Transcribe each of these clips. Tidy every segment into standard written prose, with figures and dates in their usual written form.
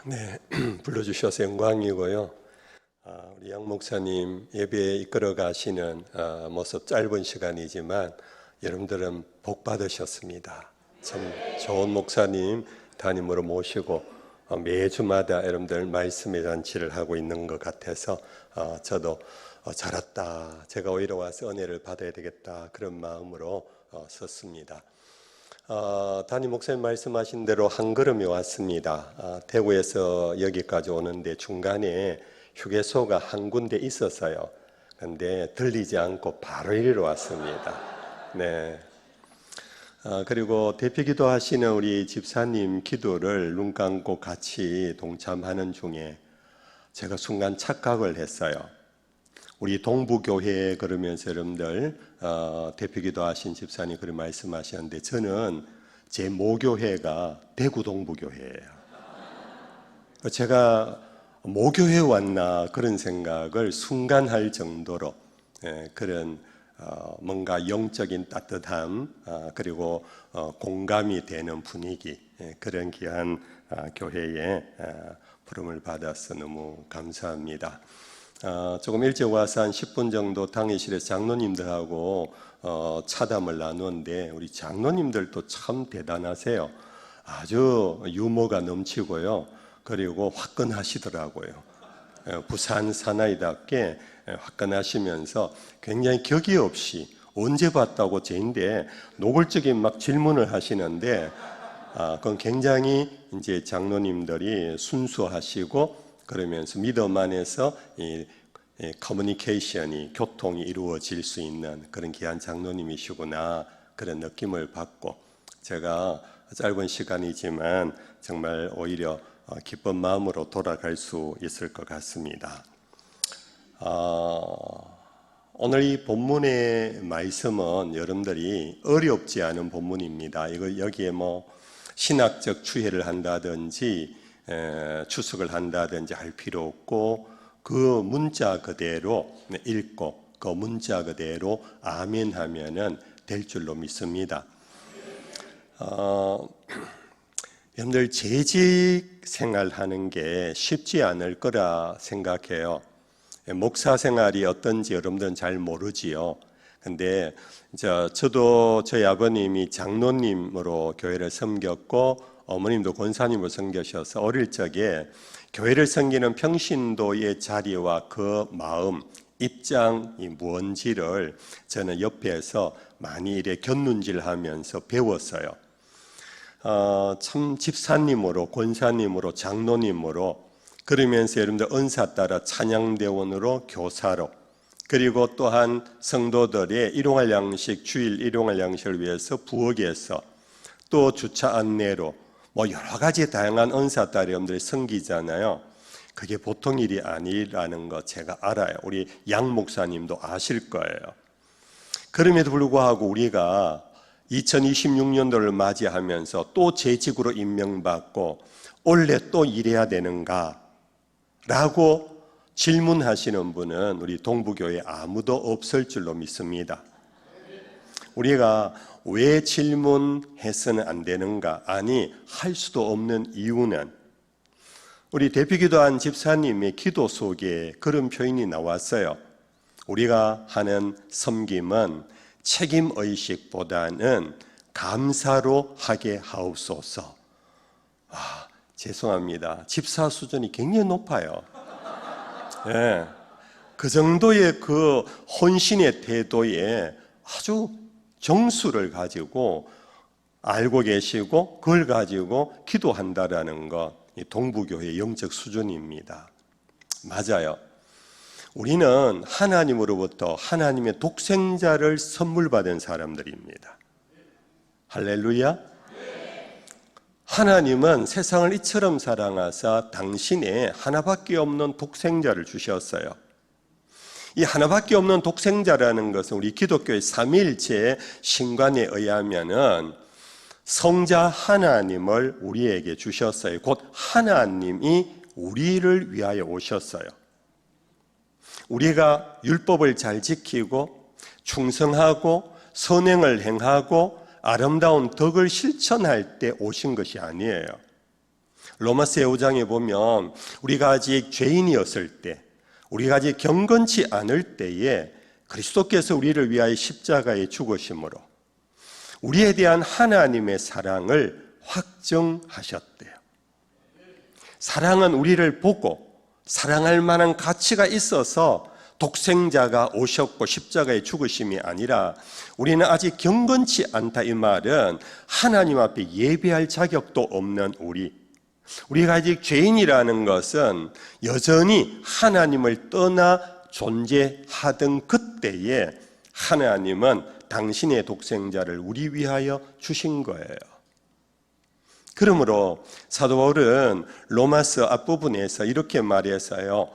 네, 불러주셔서 영광이고요. 우리 양 목사님 예배에 이끌어 가시는 모습 짧은 시간이지만 여러분들은 복 받으셨습니다. 참 좋은 목사님 담임으로 모시고 매주마다 여러분들 말씀의 잔치를 하고 있는 것 같아서 저도 잘했다. 제가 오히려 와서 은혜를 받아야 되겠다. 그런 마음으로 섰습니다. 담임 목사님 말씀하신 대로 한 걸음이 왔습니다. 대구에서 여기까지 오는데 중간에 휴게소가 한 군데 있었어요. 근데 들리지 않고 바로 이리로 왔습니다. 네. 그리고 대피기도 하시는 우리 집사님 기도를 눈 감고 같이 동참하는 중에 제가 순간 착각을 했어요. 우리 동부교회 그러면서 여러분들 대표기도 하신 집사님 그런 말씀하셨는데 저는 제 모교회가 대구 동부교회예요. 제가 모교회 왔나 그런 생각을 순간 할 정도로 그런 뭔가 영적인 따뜻함 그리고 공감이 되는 분위기 그런 귀한 교회에 부름을 받아서 너무 감사합니다. 조금 일찍 와서 한 10분 정도 당회실에서 장로님들하고 차담을 나누는데 우리 장로님들도 참 대단하세요. 아주 유머가 넘치고요. 그리고 화끈하시더라고요. 부산 사나이답게 화끈하시면서 굉장히 격이 없이 언제 봤다고 제인데 노골적인 막 질문을 하시는데 그건 굉장히 이제 장로님들이 순수하시고 그러면서 믿음 안에서 이 커뮤니케이션이 교통이 이루어질 수 있는 그런 귀한 장로님이시구나 그런 느낌을 받고 제가 짧은 시간이지만 정말 오히려 기쁜 마음으로 돌아갈 수 있을 것 같습니다. 오늘 이 본문의 말씀은 여러분들이 어렵지 않은 본문입니다. 이거 여기에 뭐 신학적 추해를 한다든지 추석을 한다든지 할 필요 없고 그 문자 그대로 읽고 그 문자 그대로 아멘 하면은 될 줄로 믿습니다. 여러분들 재직 생활하는 게 쉽지 않을 거라 생각해요. 목사 생활이 어떤지 여러분들은 잘 모르지요. 근데 저도 저희 아버님이 장로님으로 교회를 섬겼고 어머님도 권사님으로 섬기셔서 어릴 적에 교회를 섬기는 평신도의 자리와 그 마음, 입장이 뭔지를 저는 옆에서 많이 이래 곁눈질하면서 배웠어요. 참 집사님으로, 권사님으로, 장로님으로 그러면서 여러분들 은사 따라 찬양대원으로, 교사로 그리고 또한 성도들의 일용할 양식, 주일 일용할 양식을 위해서 부엌에서 또 주차 안내로 뭐 여러 가지 다양한 은사 따라 여러분들이 섬기잖아요. 그게 보통 일이 아니라는 거 제가 알아요. 우리 양 목사님도 아실 거예요. 그럼에도 불구하고 우리가 2026년도를 맞이하면서 또 재직으로 임명받고 원래 또 일해야 되는가? 라고 질문하시는 분은 우리 동부교회에 아무도 없을 줄로 믿습니다. 우리가 왜 질문해서는 안 되는가? 아니, 할 수도 없는 이유는 우리 대표기도한 집사님의 기도 속에 그런 표현이 나왔어요. 우리가 하는 섬김은 책임의식보다는 감사로 하게 하옵소서. 죄송합니다. 집사 수준이 굉장히 높아요. 네. 그 정도의 그 헌신의 태도에 아주 정수를 가지고 알고 계시고 그걸 가지고 기도한다라는 것, 이 동부교회의 영적 수준입니다. 맞아요. 우리는 하나님으로부터 하나님의 독생자를 선물 받은 사람들입니다. 할렐루야. 하나님은 세상을 이처럼 사랑하사 당신의 하나밖에 없는 독생자를 주셨어요. 이 하나밖에 없는 독생자라는 것은 우리 기독교의 삼위일체 신관에 의하면은 성자 하나님을 우리에게 주셨어요. 곧 하나님이 우리를 위하여 오셨어요. 우리가 율법을 잘 지키고 충성하고 선행을 행하고 아름다운 덕을 실천할 때 오신 것이 아니에요. 로마서 5장에 보면 우리가 아직 죄인이었을 때, 우리가 아직 경건치 않을 때에 그리스도께서 우리를 위하여 십자가에 죽으심으로 우리에 대한 하나님의 사랑을 확정하셨대요. 사랑은 우리를 보고 사랑할 만한 가치가 있어서 독생자가 오셨고 십자가에 죽으심이 아니라 우리는 아직 경건치 않다, 이 말은 하나님 앞에 예배할 자격도 없는 우리가 아직 죄인이라는 것은 여전히 하나님을 떠나 존재하던 그때에 하나님은 당신의 독생자를 우리 위하여 주신 거예요. 그러므로 사도 바울은 로마서 앞부분에서 이렇게 말해서요,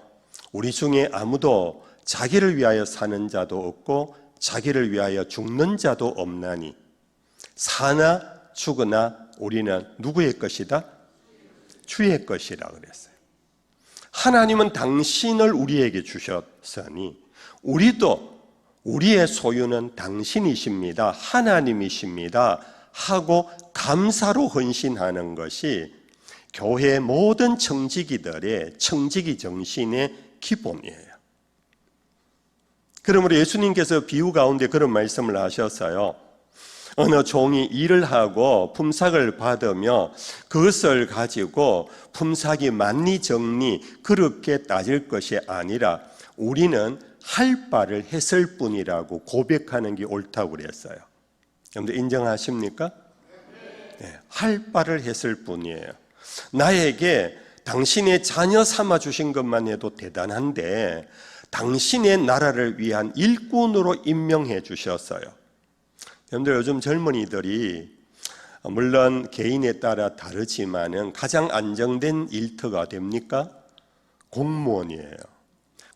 우리 중에 아무도 자기를 위하여 사는 자도 없고 자기를 위하여 죽는 자도 없나니 사나 죽으나 우리는 누구의 것이다? 주의 것이라 그랬어요. 하나님은 당신을 우리에게 주셨으니 우리도 우리의 소유는 당신이십니다, 하나님이십니다 하고 감사로 헌신하는 것이 교회 모든 청지기들의 청지기 정신의 기본이에요. 그러므로 예수님께서 비유 가운데 그런 말씀을 하셨어요. 어느 종이 일을 하고 품삯을 받으며 그것을 가지고 품삯이 많니 적니 그렇게 따질 것이 아니라 우리는 할 바를 했을 뿐이라고 고백하는 게 옳다고 그랬어요. 여러분들 인정하십니까? 네, 할 바를 했을 뿐이에요. 나에게 당신의 자녀 삼아 주신 것만 해도 대단한데 당신의 나라를 위한 일꾼으로 임명해 주셨어요. 여러분들 요즘 젊은이들이 물론 개인에 따라 다르지만은 가장 안정된 일터가 됩니까? 공무원이에요.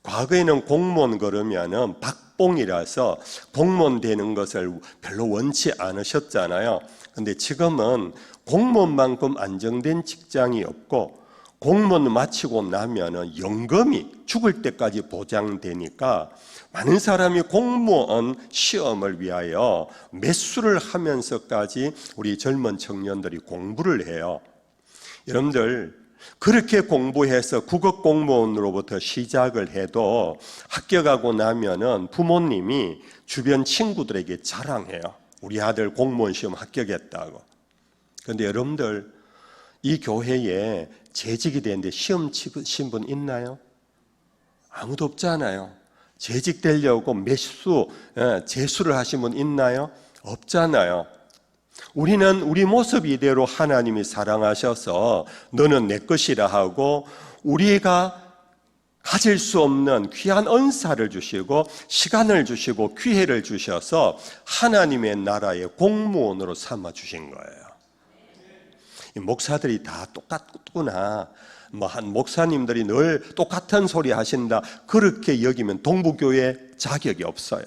과거에는 공무원 그러면은 박봉이라서 공무원 되는 것을 별로 원치 않으셨잖아요. 근데 지금은 공무원만큼 안정된 직장이 없고 공무원 마치고 나면은 연금이 죽을 때까지 보장되니까 많은 사람이 공무원 시험을 위하여 매수를 하면서까지 우리 젊은 청년들이 공부를 해요. 여러분들 그렇게 공부해서 국어공무원으로부터 시작을 해도 합격하고 나면은 부모님이 주변 친구들에게 자랑해요. 우리 아들 공무원 시험 합격했다고. 그런데 여러분들 이 교회에 재직이 되는데 시험 치신 분 있나요? 아무도 없잖아요. 재직 되려고 매수, 재수를 하신 분 있나요? 없잖아요. 우리는 우리 모습 이대로 하나님이 사랑하셔서 너는 내 것이라 하고 우리가 가질 수 없는 귀한 은사를 주시고 시간을 주시고 기회를 주셔서 하나님의 나라의 공무원으로 삼아 주신 거예요. 목사들이 다 똑같구나, 한 목사님들이 늘 똑같은 소리 하신다 그렇게 여기면 동부교회 자격이 없어요.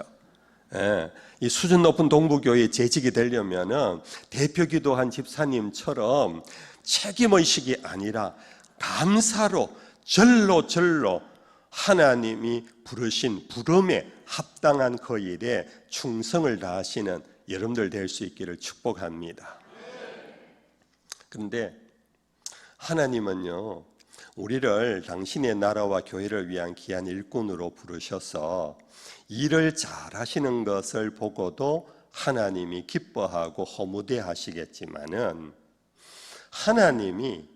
이 수준 높은 동부교회 재직이 되려면은 대표 기도한 집사님처럼 책임의식이 아니라 감사로 절로 하나님이 부르신 부름에 합당한 그 일에 충성을 다하시는 여러분들 될 수 있기를 축복합니다. 그런데 하나님은요, 우리를 당신의 나라와 교회를 위한 귀한 일꾼으로 부르셔서 일을 잘 하시는 것을 보고도 하나님이 기뻐하고 허무대 하시겠지만은 하나님이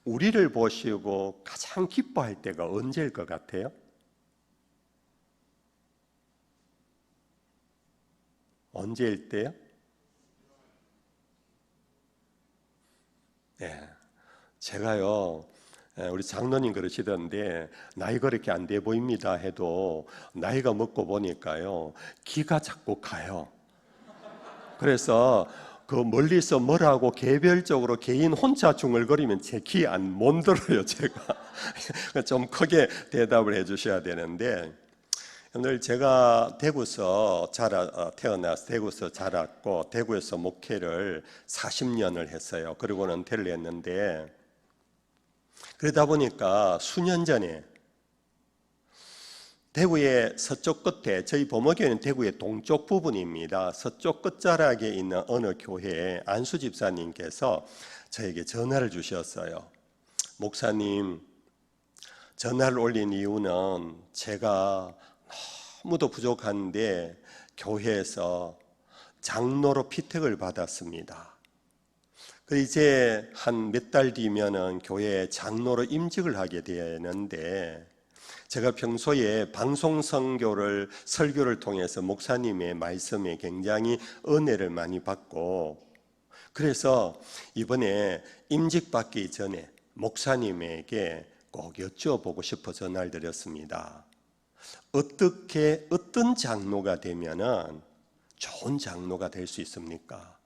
우리를 보시고 가장 기뻐할 때가 언제일 것 같아요? 언제일 때요? 네, 제가요, 우리 장로님 그러시던데 나이가 그렇게 안 돼 보입니다 해도 나이가 먹고 보니까요 기가 자꾸 가요. 그래서 그 멀리서 뭐라고 개별적으로 개인 혼자 중얼거리면 제 귀 안 못 들어요. 제가 좀 크게 대답을 해 주셔야 되는데, 오늘 제가 대구에서 태어나서 대구에서 자랐고 대구에서 목회를 40년을 했어요. 그리고는 은퇴를 했는데, 그러다 보니까 수년 전에 대구의 서쪽 끝에, 저희 범어교회는 대구의 동쪽 부분입니다. 서쪽 끝자락에 있는 어느 교회에 안수 집사님께서 저에게 전화를 주셨어요. 목사님, 전화를 올린 이유는 제가 너무도 부족한데 교회에서 장로로 피택을 받았습니다. 이제 한 몇 달 뒤면은 교회에 장로로 임직을 하게 되는데, 제가 평소에 방송 선교를 설교를 통해서 목사님의 말씀에 굉장히 은혜를 많이 받고, 그래서 이번에 임직 받기 전에 목사님에게 꼭 여쭤보고 싶어 전화를 드렸습니다. 어떤 장로가 되면은 좋은 장로가 될 수 있습니까?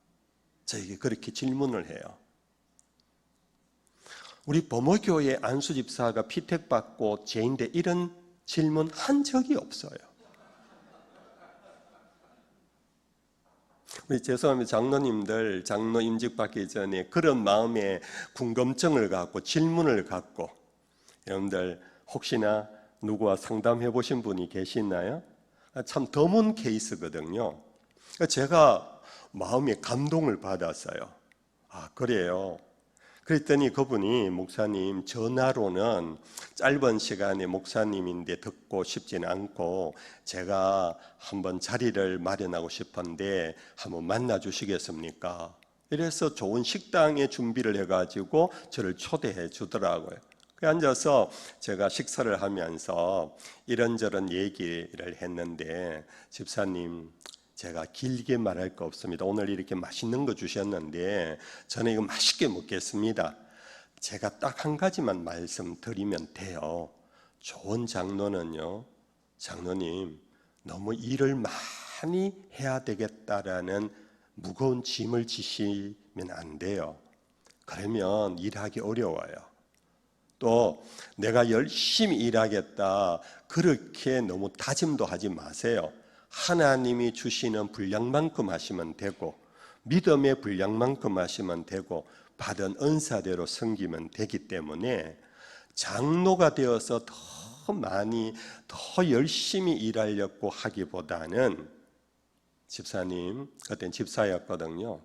저에게 그렇게 질문을 해요. 우리 범어교회 안수 집사가 피택받고 죄인데 이런 질문 한 적이 없어요. 우리 죄송합니다. 장로님들 장로 임직 받기 전에 그런 마음에 궁금증을 갖고 질문을 갖고, 여러분들 혹시나 누구와 상담해 보신 분이 계시나요? 참 드문 케이스거든요. 제가 마음에 감동을 받았어요. 아, 그래요? 그랬더니 그분이, 목사님, 전화로는 짧은 시간에 목사님인데 듣고 싶지는 않고 제가 한번 자리를 마련하고 싶은데 한번 만나 주시겠습니까? 이래서 좋은 식당에 준비를 해가지고 저를 초대해 주더라고요. 앉아서 제가 식사를 하면서 이런저런 얘기를 했는데, 집사님, 제가 길게 말할 거 없습니다. 오늘 이렇게 맛있는 거 주셨는데 저는 이거 맛있게 먹겠습니다. 제가 딱 한 가지만 말씀드리면 돼요. 좋은 장로는요, 장로님, 너무 일을 많이 해야 되겠다라는 무거운 짐을 지시면 안 돼요. 그러면 일하기 어려워요. 또 내가 열심히 일하겠다, 그렇게 너무 다짐도 하지 마세요. 하나님이 주시는 분량만큼 하시면 되고, 믿음의 분량만큼 하시면 되고, 받은 은사대로 섬기면 되기 때문에 장로가 되어서 더 많이 더 열심히 일하려고 하기보다는, 집사님 그땐 집사였거든요,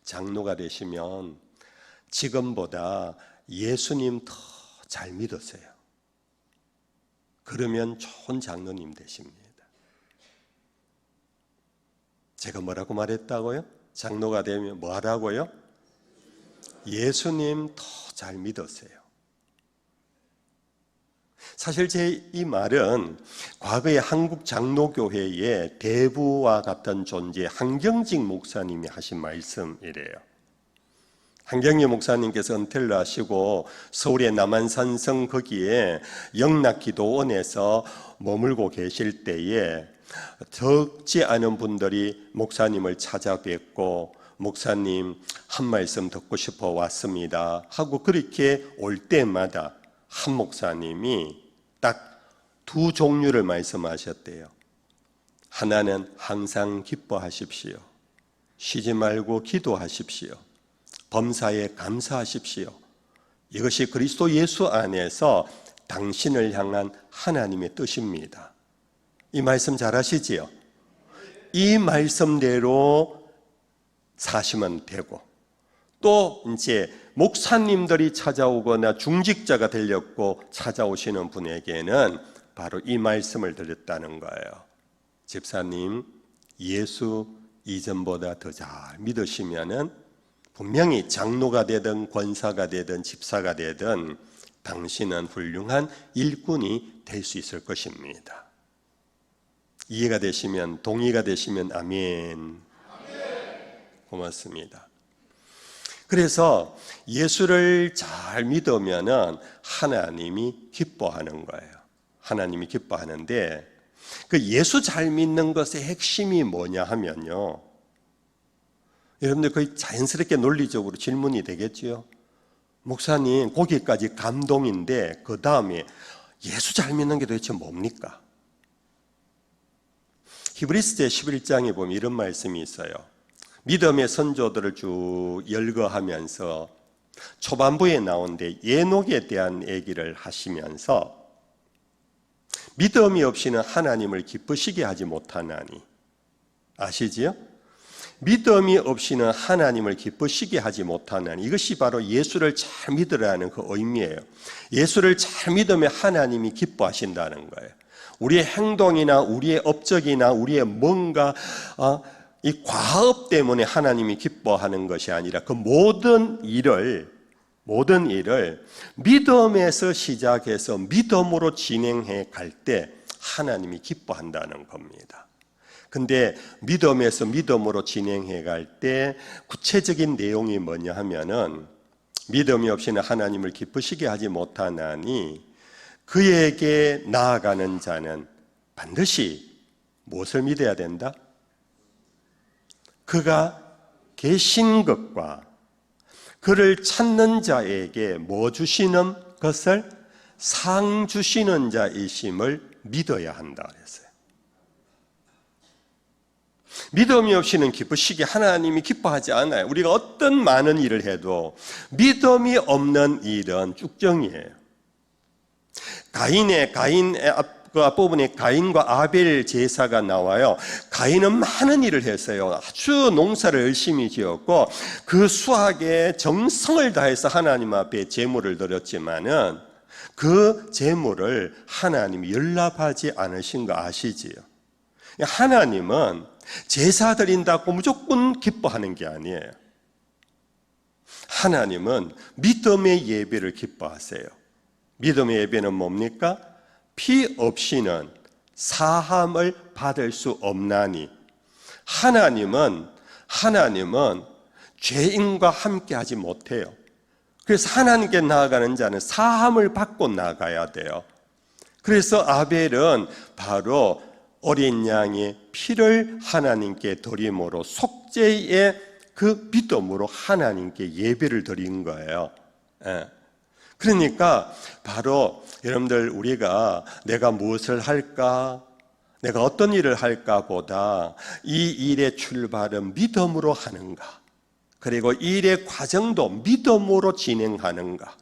장로가 되시면 지금보다 예수님 더 잘 믿으세요. 그러면 좋은 장로님 되십니다. 제가 뭐라고 말했다고요? 장로가 되면 뭐 하라고요? 예수님 더 잘 믿으세요. 사실 제 이 말은 과거의 한국 장로교회의 대부와 같은 존재 한경직 목사님이 하신 말씀이래요. 한경직 목사님께서 은퇴를 하시고 서울의 남한산성 거기에 영락기도원에서 머물고 계실 때에 적지 않은 분들이 목사님을 찾아뵙고, 목사님 한 말씀 듣고 싶어 왔습니다 하고 그렇게 올 때마다 한 목사님이 딱 두 종류를 말씀하셨대요. 하나는 항상 기뻐하십시오. 쉬지 말고 기도하십시오. 범사에 감사하십시오. 이것이 그리스도 예수 안에서 당신을 향한 하나님의 뜻입니다. 이 말씀 잘 아시지요? 이 말씀대로 사시면 되고, 또 이제 목사님들이 찾아오거나 중직자가 되려고 찾아오시는 분에게는 바로 이 말씀을 드렸다는 거예요. 집사님, 예수 이전보다 더 잘 믿으시면은 분명히 장로가 되든 권사가 되든 집사가 되든 당신은 훌륭한 일꾼이 될 수 있을 것입니다. 이해가 되시면, 동의가 되시면 아멘. 고맙습니다. 그래서 예수를 잘 믿으면은 하나님이 기뻐하는 거예요. 하나님이 기뻐하는데, 그 예수 잘 믿는 것의 핵심이 뭐냐 하면요, 여러분들 거의 자연스럽게 논리적으로 질문이 되겠지요. 목사님, 거기까지 감동인데 그 다음에 예수 잘 믿는 게 도대체 뭡니까? 히브리서 11장에 보면 이런 말씀이 있어요. 믿음의 선조들을 쭉 열거하면서 초반부에 나오는데 예녹에 대한 얘기를 하시면서, 믿음이 없이는 하나님을 기쁘시게 하지 못하나니, 아시지요? 믿음이 없이는 하나님을 기쁘시게 하지 못하는, 이것이 바로 예수를 잘 믿으라는 그 의미예요. 예수를 잘 믿으면 하나님이 기뻐하신다는 거예요. 우리의 행동이나 우리의 업적이나 우리의 뭔가 이 과업 때문에 하나님이 기뻐하는 것이 아니라 그 모든 일을 믿음에서 시작해서 믿음으로 진행해 갈 때 하나님이 기뻐한다는 겁니다. 근데 믿음에서 믿음으로 진행해 갈 때 구체적인 내용이 뭐냐 하면은, 믿음이 없이는 하나님을 기쁘시게 하지 못하나니 그에게 나아가는 자는 반드시 무엇을 믿어야 된다? 그가 계신 것과 그를 찾는 자에게 뭐 주시는 것을 상 주시는 자이심을 믿어야 한다 그랬어요. 믿음이 없이는 기쁘시게 하나님이 기뻐하지 않아요. 우리가 어떤 많은 일을 해도 믿음이 없는 일은 쭉정이에요. 가인 그 앞부분에 가인과 아벨 제사가 나와요. 가인은 많은 일을 했어요. 아주 농사를 열심히 지었고 그 수확에 정성을 다해서 하나님 앞에 제물을 드렸지만은 그 제물을 하나님이 연락하지 않으신 거 아시지요? 하나님은 제사 드린다고 무조건 기뻐하는 게 아니에요. 하나님은 믿음의 예배를 기뻐하세요. 믿음의 예배는 뭡니까? 피 없이는 사함을 받을 수 없나니, 하나님은 죄인과 함께 하지 못해요. 그래서 하나님께 나아가는 자는 사함을 받고 나가야 돼요. 그래서 아벨은 바로 어린 양의 피를 하나님께 드림으로 속죄의 그 믿음으로 하나님께 예배를 드린 거예요. 그러니까 바로 여러분들, 우리가 내가 무엇을 할까, 내가 어떤 일을 할까 보다 이 일의 출발은 믿음으로 하는가, 그리고 일의 과정도 믿음으로 진행하는가,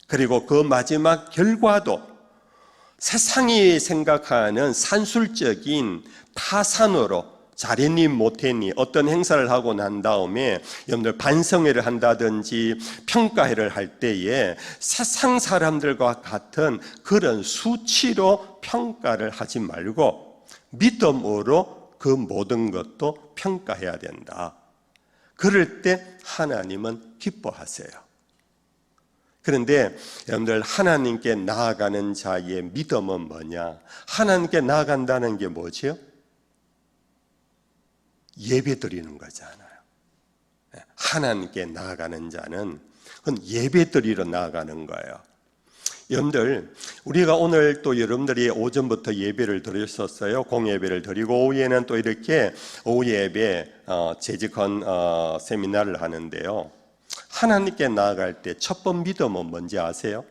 그리고 그 마지막 결과도 세상이 생각하는 산술적인 타산으로 잘했니 못했니 어떤 행사를 하고 난 다음에 여러분들 반성회를 한다든지 평가회를 할 때에 세상 사람들과 같은 그런 수치로 평가를 하지 말고 믿음으로 그 모든 것도 평가해야 된다. 그럴 때 하나님은 기뻐하세요. 그런데 여러분들, 하나님께 나아가는 자의 믿음은 뭐냐? 하나님께 나아간다는 게 뭐지요? 예배 드리는 거잖아요. 하나님께 나아가는 자는 그건 예배 드리러 나아가는 거예요. 여러분들, 우리가 오늘 또 여러분들이 오전부터 예배를 드렸었어요. 공예배를 드리고 오후에는 또 이렇게 오후 예배 재직헌 세미나를 하는데요. 하나님께 나아갈 때 첫 번 믿음은 뭔지 아세요?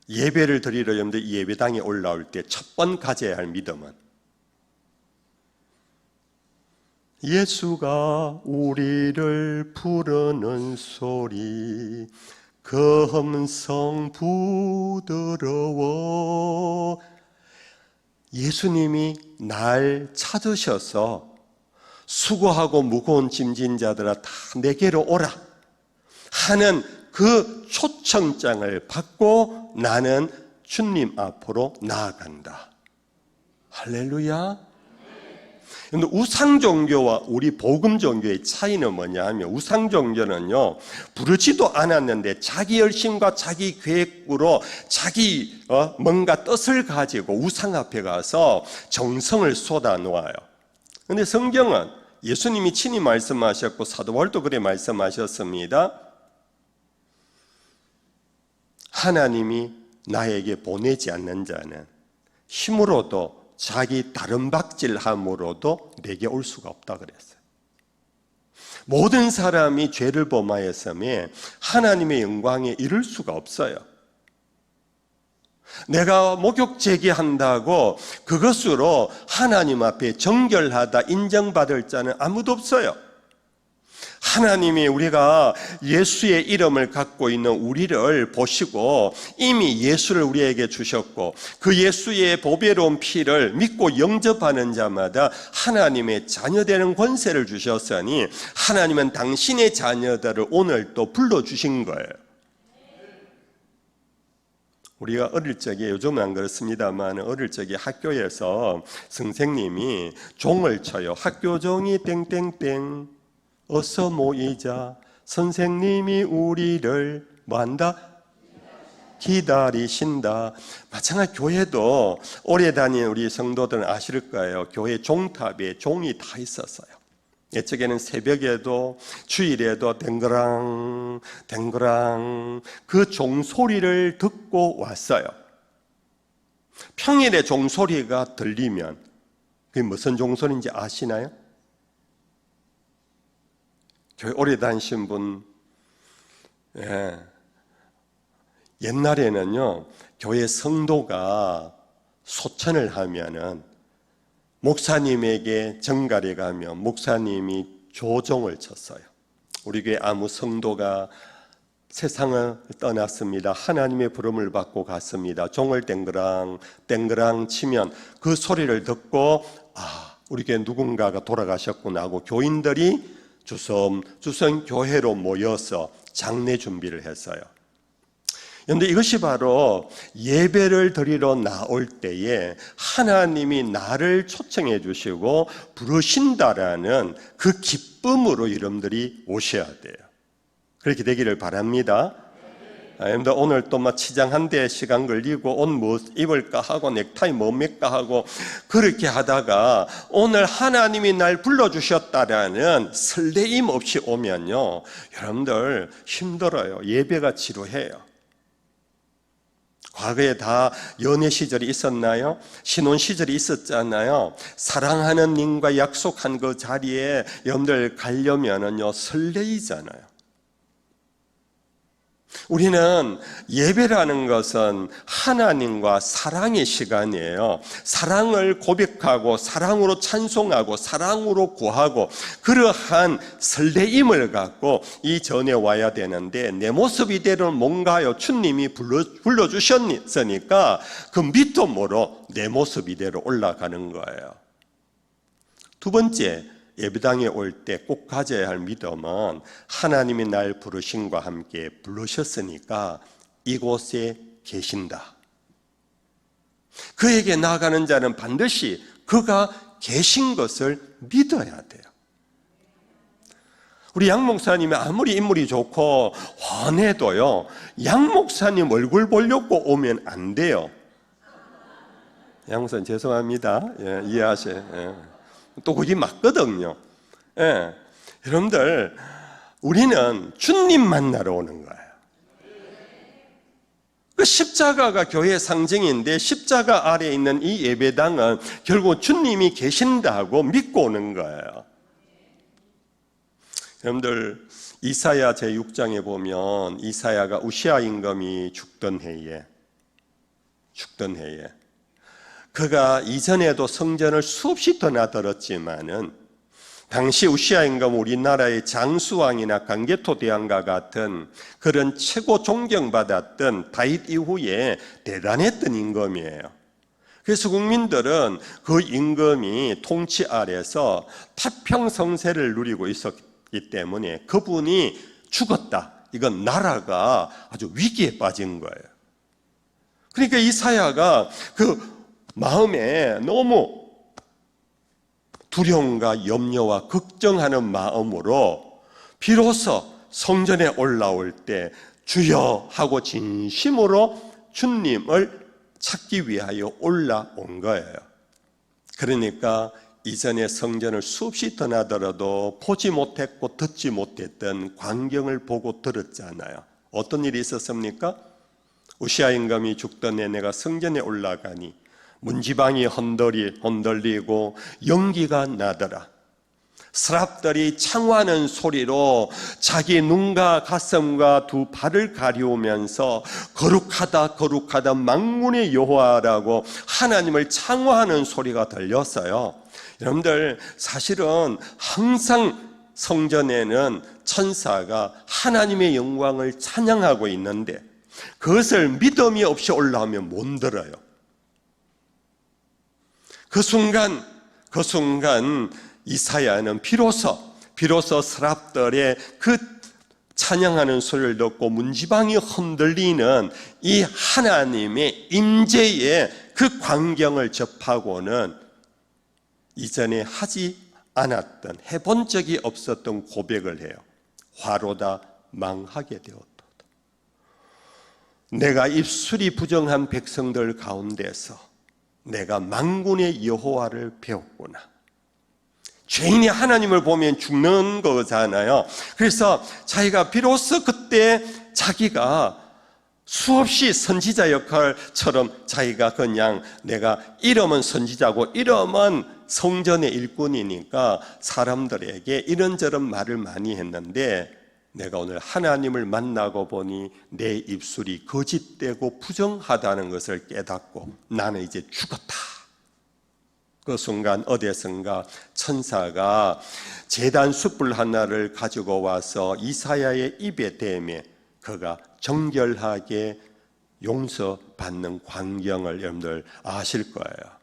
예배를 드리러 여러분들 예배당에 올라올 때 첫 번 가져야 할 믿음은 예수가 우리를 부르는 소리 금성 부드러워. 예수님이 날 찾으셔서 수고하고 무거운 짐진 자들아 다 내게로 오라 하는 그 초청장을 받고 나는 주님 앞으로 나아간다. 할렐루야. 우상종교와 우리 복음종교의 차이는 뭐냐 하면, 우상종교는요 부르지도 않았는데 자기 열심과 자기 계획으로 자기 뭔가 뜻을 가지고 우상 앞에 가서 정성을 쏟아 놓아요. 그런데 성경은 예수님이 친히 말씀하셨고 사도 바울도 그래 말씀하셨습니다. 하나님이 나에게 보내지 않는 자는 힘으로도 자기 다른 박질함으로도 내게 올 수가 없다 그랬어요. 모든 사람이 죄를 범하였으면 하나님의 영광에 이를 수가 없어요. 내가 목욕 제기한다고 그것으로 하나님 앞에 정결하다 인정받을 자는 아무도 없어요. 하나님이 우리가 예수의 이름을 갖고 있는 우리를 보시고 이미 예수를 우리에게 주셨고 그 예수의 보배로운 피를 믿고 영접하는 자마다 하나님의 자녀되는 권세를 주셨으니 하나님은 당신의 자녀들을 오늘 또 불러주신 거예요. 우리가 어릴 적에, 요즘은 안 그렇습니다만 어릴 적에 학교에서 선생님이 종을 쳐요. 학교 종이 땡땡땡 어서 모이자. 선생님이 우리를 뭐한다? 기다리신다. 마찬가지 교회도 오래 다닌 우리 성도들은 아실 거예요. 교회 종탑에 종이 다 있었어요. 옛적에는 새벽에도 주일에도 댕그랑 댕그랑 그 종소리를 듣고 왔어요. 평일에 종소리가 들리면 그게 무슨 종소리인지 아시나요? 교회 오래 다니신 분, 옛날에는요 교회 성도가 소천을 하면은 목사님에게 정갈에 가면 목사님이 조종을 쳤어요. 우리 교회 아무 성도가 세상을 떠났습니다. 하나님의 부름을 받고 갔습니다. 종을 땡그랑 땡그랑 치면 그 소리를 듣고 우리 교회 누군가가 돌아가셨구나 하고 교인들이 주섬주섬 교회로 모여서 장례 준비를 했어요. 그런데 이것이 바로 예배를 드리러 나올 때에 하나님이 나를 초청해 주시고 부르신다라는 그 기쁨으로 여러분들이 오셔야 돼요. 그렇게 되기를 바랍니다. 여러분들 오늘 또 막 치장 한 대 시간 걸리고 옷 뭐 입을까 하고 넥타이 뭐 맬까 하고 그렇게 하다가 오늘 하나님이 날 불러주셨다라는 설레임 없이 오면요 여러분들 힘들어요. 예배가 지루해요. 과거에 다 연애 시절이 있었나요? 신혼 시절이 있었잖아요. 사랑하는 님과 약속한 그 자리에 여러분들 가려면은요 설레이잖아요. 우리는 예배라는 것은 하나님과 사랑의 시간이에요. 사랑을 고백하고 사랑으로 찬송하고 사랑으로 구하고 그러한 설레임을 갖고 이 전에 와야 되는데 내 모습 이대로는 뭔가요? 주님이 불러주셨으니까 그 믿음으로 내 모습 이대로 올라가는 거예요. 두 번째, 예배당에 올 때 꼭 가져야 할 믿음은 하나님이 날 부르심과 함께 부르셨으니까 이곳에 계신다. 그에게 나아가는 자는 반드시 그가 계신 것을 믿어야 돼요. 우리 양 목사님이 아무리 인물이 좋고 환해도요 양 목사님 얼굴 보려고 오면 안 돼요. 양 목사님 죄송합니다. 이해하세요. 또 그게 맞거든요. 여러분들 우리는 주님 만나러 오는 거예요. 그 십자가가 교회의 상징인데 십자가 아래에 있는 이 예배당은 결국 주님이 계신다고 믿고 오는 거예요. 여러분들 이사야 제6장에 보면 이사야가 우시아 임금이 죽던 해에 그가 이전에도 성전을 수없이 떠나들었지만은 당시 우시아 임금 우리나라의 장수왕이나 강개토 대왕과 같은 그런 최고 존경받았던 다윗 이후에 대단했던 임금이에요. 그래서 국민들은 그 임금이 통치 아래서 태평성세를 누리고 있었기 때문에 그분이 죽었다. 이건 나라가 아주 위기에 빠진 거예요. 그러니까 이사야가 그 마음에 너무 두려움과 염려와 걱정하는 마음으로 비로소 성전에 올라올 때 주여 하고 진심으로 주님을 찾기 위하여 올라온 거예요. 그러니까 이전에 성전을 수없이 떠나더라도 보지 못했고 듣지 못했던 광경을 보고 들었잖아요. 어떤 일이 있었습니까? 우시아 임금이 죽던 해 내가 성전에 올라가니 문지방이 흔들리고 연기가 나더라. 스랍들이 창화하는 소리로 자기 눈과 가슴과 두 발을 가리우면서 거룩하다 만군의 여호와라고 하나님을 창화하는 소리가 들렸어요. 여러분들 사실은 항상 성전에는 천사가 하나님의 영광을 찬양하고 있는데 그것을 믿음이 없이 올라오면 못 들어요. 그 순간 이사야는 비로소 서랍들의 그 찬양하는 소리를 듣고 문지방이 흔들리는 이 하나님의 임재의 그 광경을 접하고는 이전에 하지 않았던, 해본 적이 없었던 고백을 해요. 화로다 망하게 되었도다. 내가 입술이 부정한 백성들 가운데서 내가 만군의 여호와를 배웠구나. 죄인이 하나님을 보면 죽는 거잖아요. 그래서 자기가 비로소 그때 자기가 수없이 선지자 역할처럼 자기가 그냥 내가 이름은 선지자고 이름은 성전의 일꾼이니까 사람들에게 이런저런 말을 많이 했는데 내가 오늘 하나님을 만나고 보니 내 입술이 거짓되고 부정하다는 것을 깨닫고 나는 이제 죽었다. 그 순간 어디선가 천사가 제단 숯불 하나를 가지고 와서 이사야의 입에 대매 그가 정결하게 용서받는 광경을 여러분들 아실 거예요.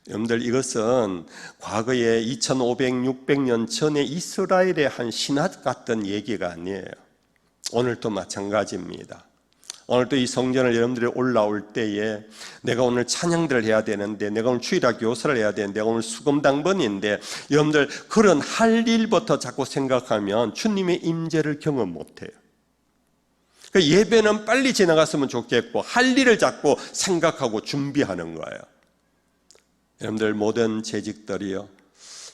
여러분들 이것은 과거에 2500, 600년 전에 이스라엘의 한 신화 같은 얘기가 아니에요. 오늘도 마찬가지입니다. 오늘도 이 성전을 여러분들이 올라올 때에 내가 오늘 찬양들을 해야 되는데 내가 오늘 주일학 교사를 해야 되는데 내가 오늘 수금당번인데 여러분들 그런 할 일부터 자꾸 생각하면 주님의 임재를 경험 못해요. 그러니까 예배는 빨리 지나갔으면 좋겠고 할 일을 자꾸 생각하고 준비하는 거예요. 여러분들 모든 재직들이요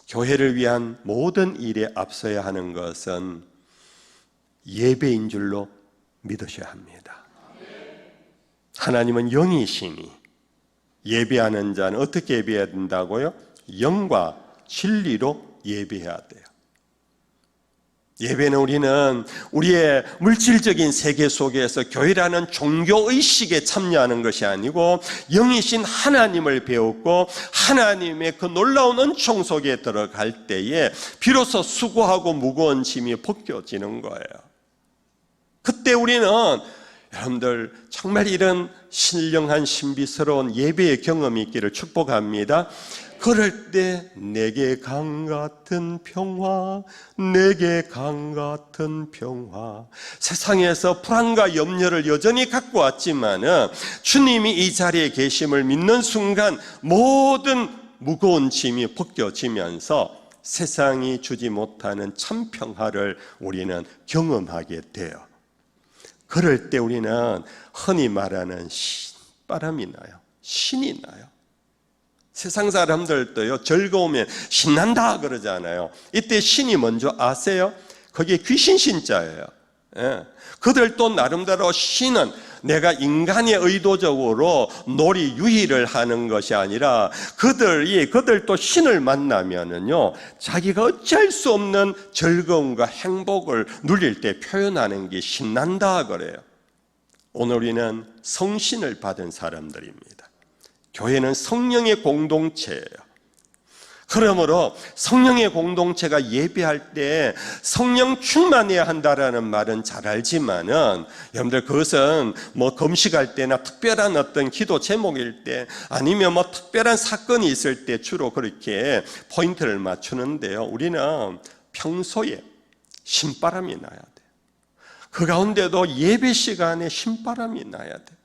교회를 위한 모든 일에 앞서야 하는 것은 예배인 줄로 믿으셔야 합니다. 하나님은 영이시니 예배하는 자는 어떻게 예배해야 된다고요? 영과 진리로 예배해야 돼요. 예배는 우리는 우리의 물질적인 세계 속에서 교회라는 종교의식에 참여하는 것이 아니고 영이신 하나님을 배우고 하나님의 그 놀라운 은총 속에 들어갈 때에 비로소 수고하고 무거운 짐이 벗겨지는 거예요. 그때 우리는 여러분들 정말 이런 신령한 신비스러운 예배의 경험이 있기를 축복합니다. 그럴 때 내게 강 같은 평화, 내게 강 같은 평화. 세상에서 불안과 염려를 여전히 갖고 왔지만은 주님이 이 자리에 계심을 믿는 순간 모든 무거운 짐이 벗겨지면서 세상이 주지 못하는 참 평화를 우리는 경험하게 돼요. 그럴 때 우리는 흔히 말하는 신바람이 나요. 신이 나요. 세상 사람들도요 즐거우면 신난다 그러잖아요. 이때 신이 뭔지 아세요? 그게 귀신 신자예요. 예. 그들도 나름대로 신은 내가 인간의 의도적으로 놀이 유희를 하는 것이 아니라 그들도 신을 만나면은요 자기가 어찌할 수 없는 즐거움과 행복을 누릴 때 표현하는 게 신난다 그래요. 오늘 우리는 성신을 받은 사람들입니다. 교회는 성령의 공동체예요. 그러므로 성령의 공동체가 예배할 때 성령 충만해야 한다라는 말은 잘 알지만은 여러분들 그것은 뭐 금식할 때나 특별한 어떤 기도 제목일 때 아니면 뭐 특별한 사건이 있을 때 주로 그렇게 포인트를 맞추는데요. 우리는 평소에 신바람이 나야 돼요. 그 가운데도 예배 시간에 신바람이 나야 돼요.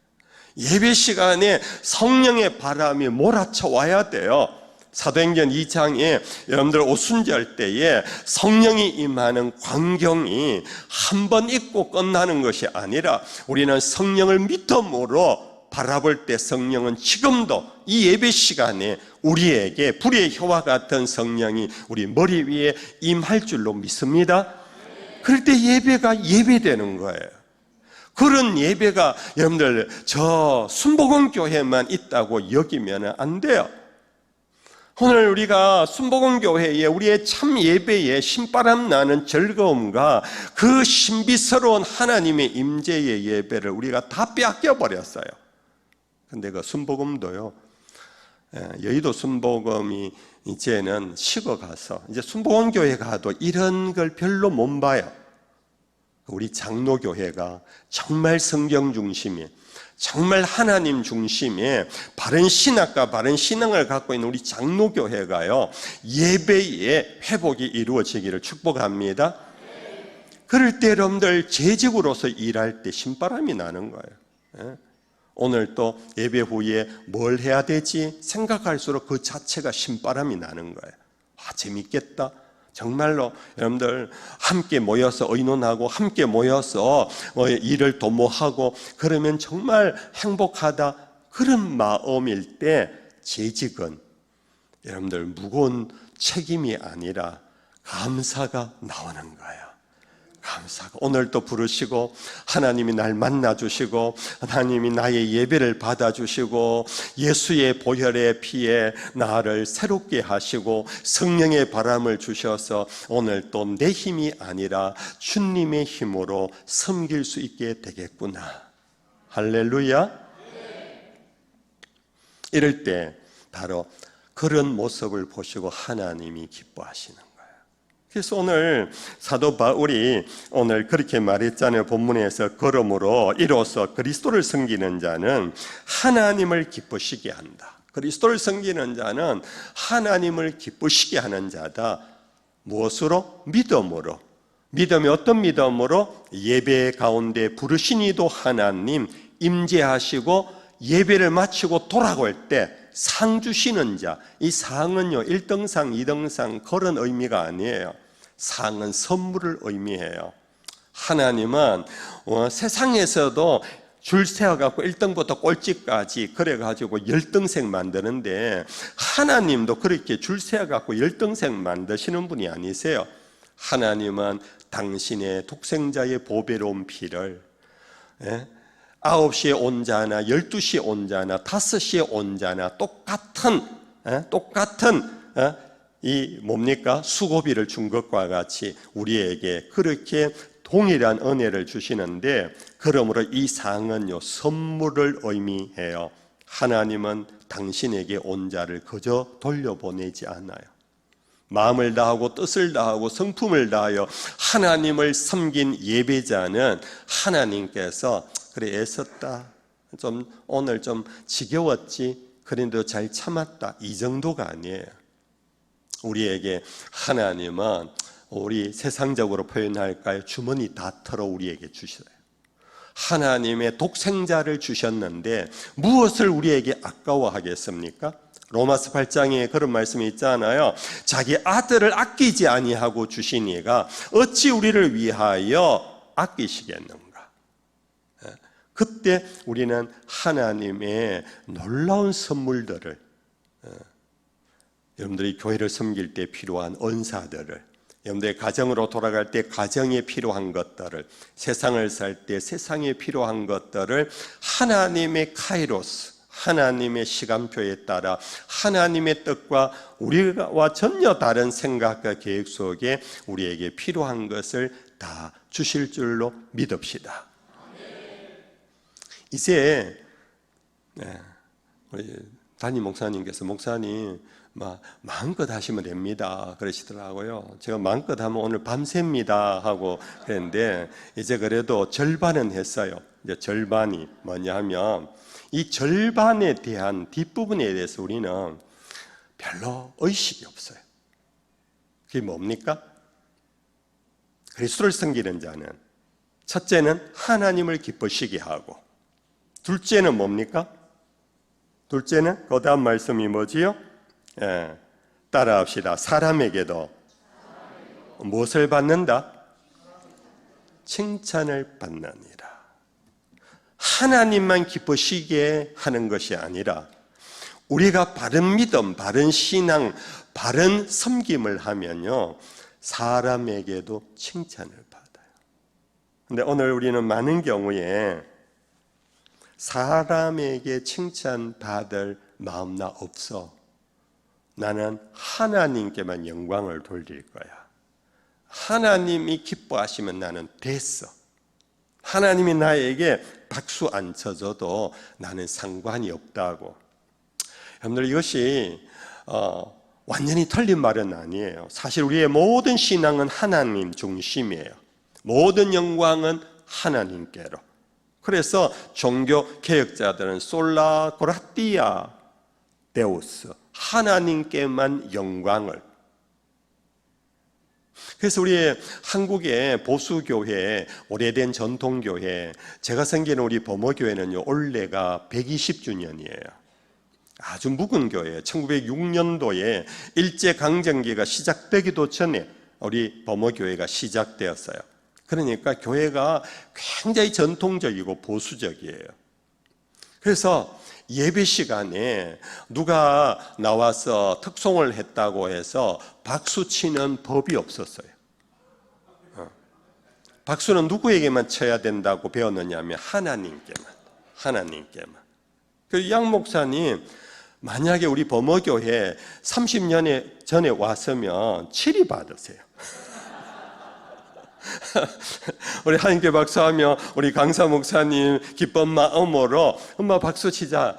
예배 시간에 성령의 바람이 몰아쳐 와야 돼요. 사도행전 2장에 여러분들 오순절 때에 성령이 임하는 광경이 한 번 있고 끝나는 것이 아니라 우리는 성령을 믿음으로 바라볼 때 성령은 지금도 이 예배 시간에 우리에게 불의 혀와 같은 성령이 우리 머리 위에 임할 줄로 믿습니다. 그럴 때 예배가 예배되는 거예요. 그런 예배가 여러분들 저 순복음교회만 있다고 여기면 안 돼요. 오늘 우리가 순복음교회에 우리의 참 예배에 신바람 나는 즐거움과 그 신비스러운 하나님의 임재의 예배를 우리가 다 빼앗겨 버렸어요. 근데 그 순복음도요 여의도 순복음이 이제는 식어가서 이제 순복음 교회 가도 이런 걸 별로 못 봐요. 우리 장로교회가 정말 성경 중심이, 정말 하나님 중심의 바른 신학과 바른 신앙을 갖고 있는 우리 장로교회가요, 예배의 회복이 이루어지기를 축복합니다. 그럴 때 여러분들 재직으로서 일할 때 신바람이 나는 거예요. 오늘 또 예배 후에 뭘 해야 되지 생각할수록 그 자체가 신바람이 나는 거예요. 재밌겠다. 정말로 여러분들 함께 모여서 의논하고 함께 모여서 일을 도모하고 그러면 정말 행복하다, 그런 마음일 때 재직은 여러분들 무거운 책임이 아니라 감사가 나오는 거예요. 감사가 오늘 또 부르시고 하나님이 날 만나주시고 하나님이 나의 예배를 받아주시고 예수의 보혈의 피에 나를 새롭게 하시고 성령의 바람을 주셔서 오늘 또 내 힘이 아니라 주님의 힘으로 섬길 수 있게 되겠구나. 할렐루야. 이럴 때 바로 그런 모습을 보시고 하나님이 기뻐하시는 거예요. 그래서 오늘 사도 바울이 오늘 그렇게 말했잖아요. 본문에서 그러므로 이로써 그리스도를 섬기는 자는 하나님을 기쁘시게 한다. 그리스도를 섬기는 자는 하나님을 기쁘시게 하는 자다. 무엇으로? 믿음으로. 믿음이 어떤 믿음으로? 예배 가운데 부르신 이도 하나님 임재하시고 예배를 마치고 돌아올 때 상 주시는 자. 이 상은요 1등상 2등상 그런 의미가 아니에요. 상은 선물을 의미해요. 하나님은 세상에서도 줄 세워갖고 1등부터 꼴찌까지 그래가지고 열등생 만드는데 하나님도 그렇게 줄 세워갖고 열등생 만드시는 분이 아니세요. 하나님은 당신의 독생자의 보배로운 피를 9시에 온 자나 12시에 온 자나 5시에 온 자나 똑같은 이 뭡니까? 수고비를 준 것과 같이 우리에게 그렇게 동일한 은혜를 주시는데, 그러므로 이 상은요 선물을 의미해요. 하나님은 당신에게 온 자를 그저 돌려보내지 않아요. 마음을 다하고 뜻을 다하고 성품을 다하여 하나님을 섬긴 예배자는 하나님께서 그래 애썼다, 오늘 좀 지겨웠지, 그래도 잘 참았다, 이 정도가 아니에요. 우리에게 하나님은 우리 세상적으로 표현할까요? 주머니 다 털어 우리에게 주셔요. 하나님의 독생자를 주셨는데 무엇을 우리에게 아까워하겠습니까? 로마서 8장에 그런 말씀이 있잖아요. 자기 아들을 아끼지 아니하고 주시니가 어찌 우리를 위하여 아끼시겠는가? 그때 우리는 하나님의 놀라운 선물들을, 여러분들이 교회를 섬길 때 필요한 언사들을, 여러분들의 가정으로 돌아갈 때 가정에 필요한 것들을, 세상을 살 때 세상에 필요한 것들을 하나님의 카이로스, 하나님의 시간표에 따라 하나님의 뜻과 우리와 전혀 다른 생각과 계획 속에 우리에게 필요한 것을 다 주실 줄로 믿읍시다. 이제 우리 담임 목사님께서 목사님 마음껏 하시면 됩니다 그러시더라고요. 제가 마음껏 하면 오늘 밤새입니다 하고 그랬는데 이제 그래도 절반은 했어요. 이제 절반이 뭐냐 하면 이 절반에 대한 뒷부분에 대해서 우리는 별로 의식이 없어요. 그게 뭡니까? 그리스도를 섬기는 자는 첫째는 하나님을 기쁘시게 하고, 둘째는 뭡니까? 둘째는 그 다음 말씀이 뭐지요? 따라합시다. 사람에게도 무엇을 받는다? 칭찬을 받느니라. 하나님만 기쁘시게 하는 것이 아니라 우리가 바른 믿음, 바른 신앙, 바른 섬김을 하면요 사람에게도 칭찬을 받아요. 근데 오늘 우리는 많은 경우에 사람에게 칭찬받을 마음 나 없어. 나는 하나님께만 영광을 돌릴 거야. 하나님이 기뻐하시면 나는 됐어. 하나님이 나에게 박수 안 쳐줘도 나는 상관이 없다고. 여러분들 이것이 완전히 틀린 말은 아니에요. 사실 우리의 모든 신앙은 하나님 중심이에요. 모든 영광은 하나님께로. 그래서 종교 개혁자들은 솔라 그라티아 데우스, 하나님께만 영광을. 그래서 우리 한국의 보수교회, 오래된 전통교회, 제가 섬기는 우리 범어교회는요, 올해가 120주년이에요. 아주 묵은 교회예요. 1906년도에 일제강점기가 시작되기도 전에 우리 범어교회가 시작되었어요. 그러니까 교회가 굉장히 전통적이고 보수적이에요. 그래서 예배 시간에 누가 나와서 특송을 했다고 해서 박수 치는 법이 없었어요. 박수는 누구에게만 쳐야 된다고 배웠느냐면 하나님께만. 그 양 목사님, 만약에 우리 범어교회 30년 전에 왔으면 치리 받으세요. 우리 하나님께 박수하며 우리 강사 목사님 기쁜 마음으로 엄마 박수 치자.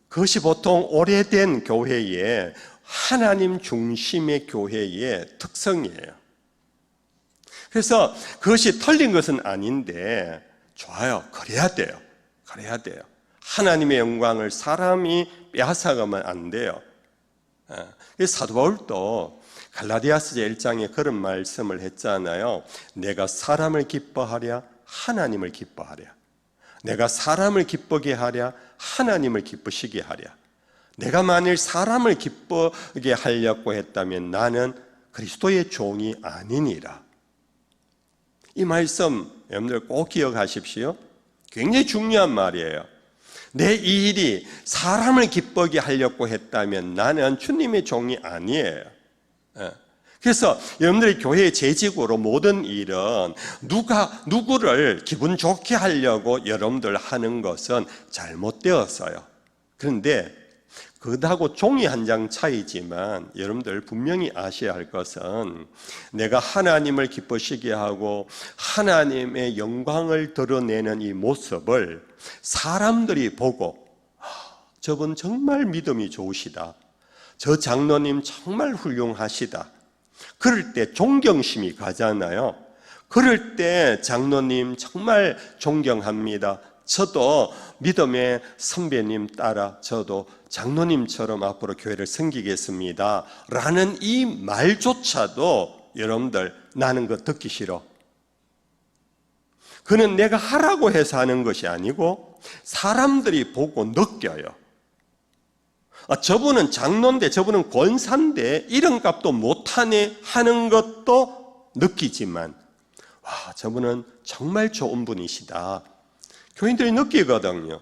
그것이 보통 오래된 교회의 하나님 중심의 교회의 특성이에요. 그래서 그것이 틀린 것은 아닌데 좋아요. 그래야 돼요. 하나님의 영광을 사람이 빼앗아가면 안 돼요. 사도 바울도 갈라디아서 1장에 그런 말씀을 했잖아요. 내가 사람을 기뻐하랴 하나님을 기뻐하랴. 내가 사람을 기쁘게 하랴 하나님을 기쁘시게 하랴. 내가 만일 사람을 기쁘게 하려고 했다면 나는 그리스도의 종이 아니니라. 이 말씀 여러분들 꼭 기억하십시오. 굉장히 중요한 말이에요. 내 이 일이 사람을 기쁘게 하려고 했다면 나는 주님의 종이 아니에요. 그래서 여러분들이 교회의 재직으로 모든 일은 누구를 기분 좋게 하려고 여러분들 하는 것은 잘못되었어요. 그런데 그하고 종이 한 장 차이지만 여러분들 분명히 아셔야 할 것은 내가 하나님을 기쁘시게 하고 하나님의 영광을 드러내는 이 모습을 사람들이 보고 저분 정말 믿음이 좋으시다. 저 장로님 정말 훌륭하시다. 그럴 때 존경심이 가잖아요. 그럴 때 장로님 정말 존경합니다. 저도 믿음의 선배님 따라 저도 장로님처럼 앞으로 교회를 섬기겠습니다. 라는 이 말조차도 여러분들 나는 그거 듣기 싫어. 그는 내가 하라고 해서 하는 것이 아니고 사람들이 보고 느껴요. 저분은 장로인데 저분은 권사인데 이름값도 못하네 하는 것도 느끼지만 와, 저분은 정말 좋은 분이시다. 교인들이 느끼거든요.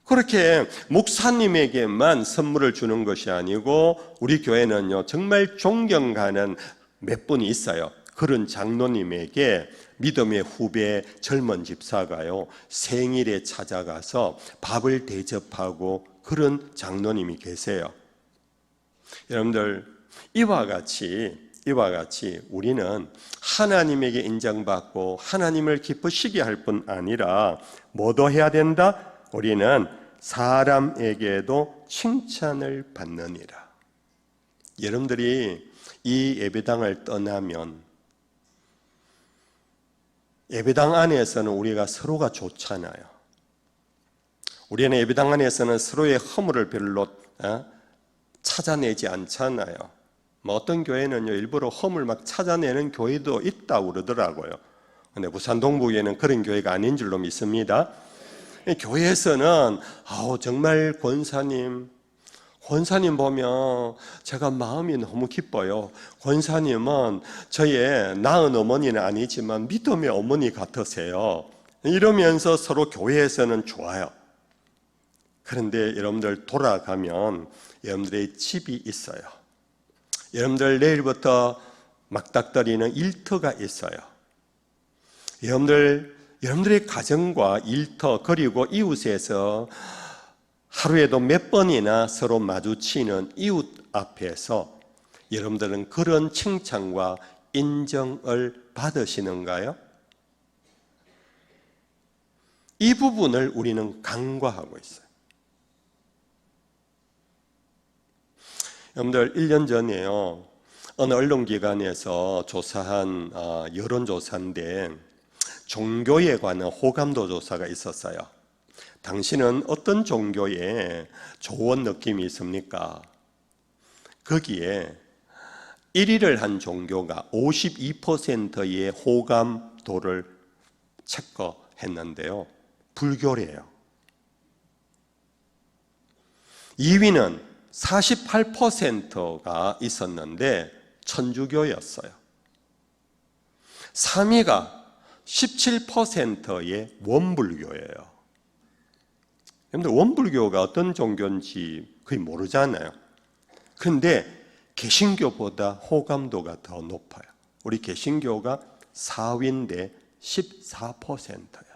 그렇게 목사님에게만 선물을 주는 것이 아니고 우리 교회는요 정말 존경가는 몇 분이 있어요. 그런 장로님에게 믿음의 후배 젊은 집사가요 생일에 찾아가서 밥을 대접하고 그런 장로님이 계세요. 여러분들 이와 같이 우리는 하나님에게 인정받고 하나님을 기쁘시게 할 뿐 아니라 뭐도 해야 된다? 우리는 사람에게도 칭찬을 받느니라. 여러분들이 이 예배당을 떠나면 예배당 안에서는 우리가 서로가 좋잖아요. 우리는 예배당 안에서는 서로의 허물을 별로 찾아내지 않잖아요. 어떤 교회는요 일부러 허물 막 찾아내는 교회도 있다고 그러더라고요. 근데 부산 동부교회는 그런 교회가 아닌 줄로 믿습니다. 교회에서는 정말 권사님 보면 제가 마음이 너무 기뻐요. 권사님은 저의 낳은 어머니는 아니지만 믿음의 어머니 같으세요. 이러면서 서로 교회에서는 좋아요. 그런데 여러분들 돌아가면 여러분들의 집이 있어요. 여러분들 내일부터 막닥뜨리는 일터가 있어요. 여러분들의 가정과 일터 그리고 이웃에서 하루에도 몇 번이나 서로 마주치는 이웃 앞에서 여러분들은 그런 칭찬과 인정을 받으시는가요? 이 부분을 우리는 간과하고 있어요. 여러분들 1년 전에요, 어느 언론기관에서 조사한 여론조사인데 종교에 관한 호감도 조사가 있었어요. 당신은 어떤 종교에 좋은 느낌이 있습니까? 거기에 1위를 한 종교가 52%의 호감도를 체크했는데요, 불교래요. 2위는 48%가 있었는데 천주교였어요. 3위가 17%의 원불교예요. 여러분들 원불교가 어떤 종교인지 거의 모르잖아요. 그런데 개신교보다 호감도가 더 높아요. 우리 개신교가 4위인데 14%였어요.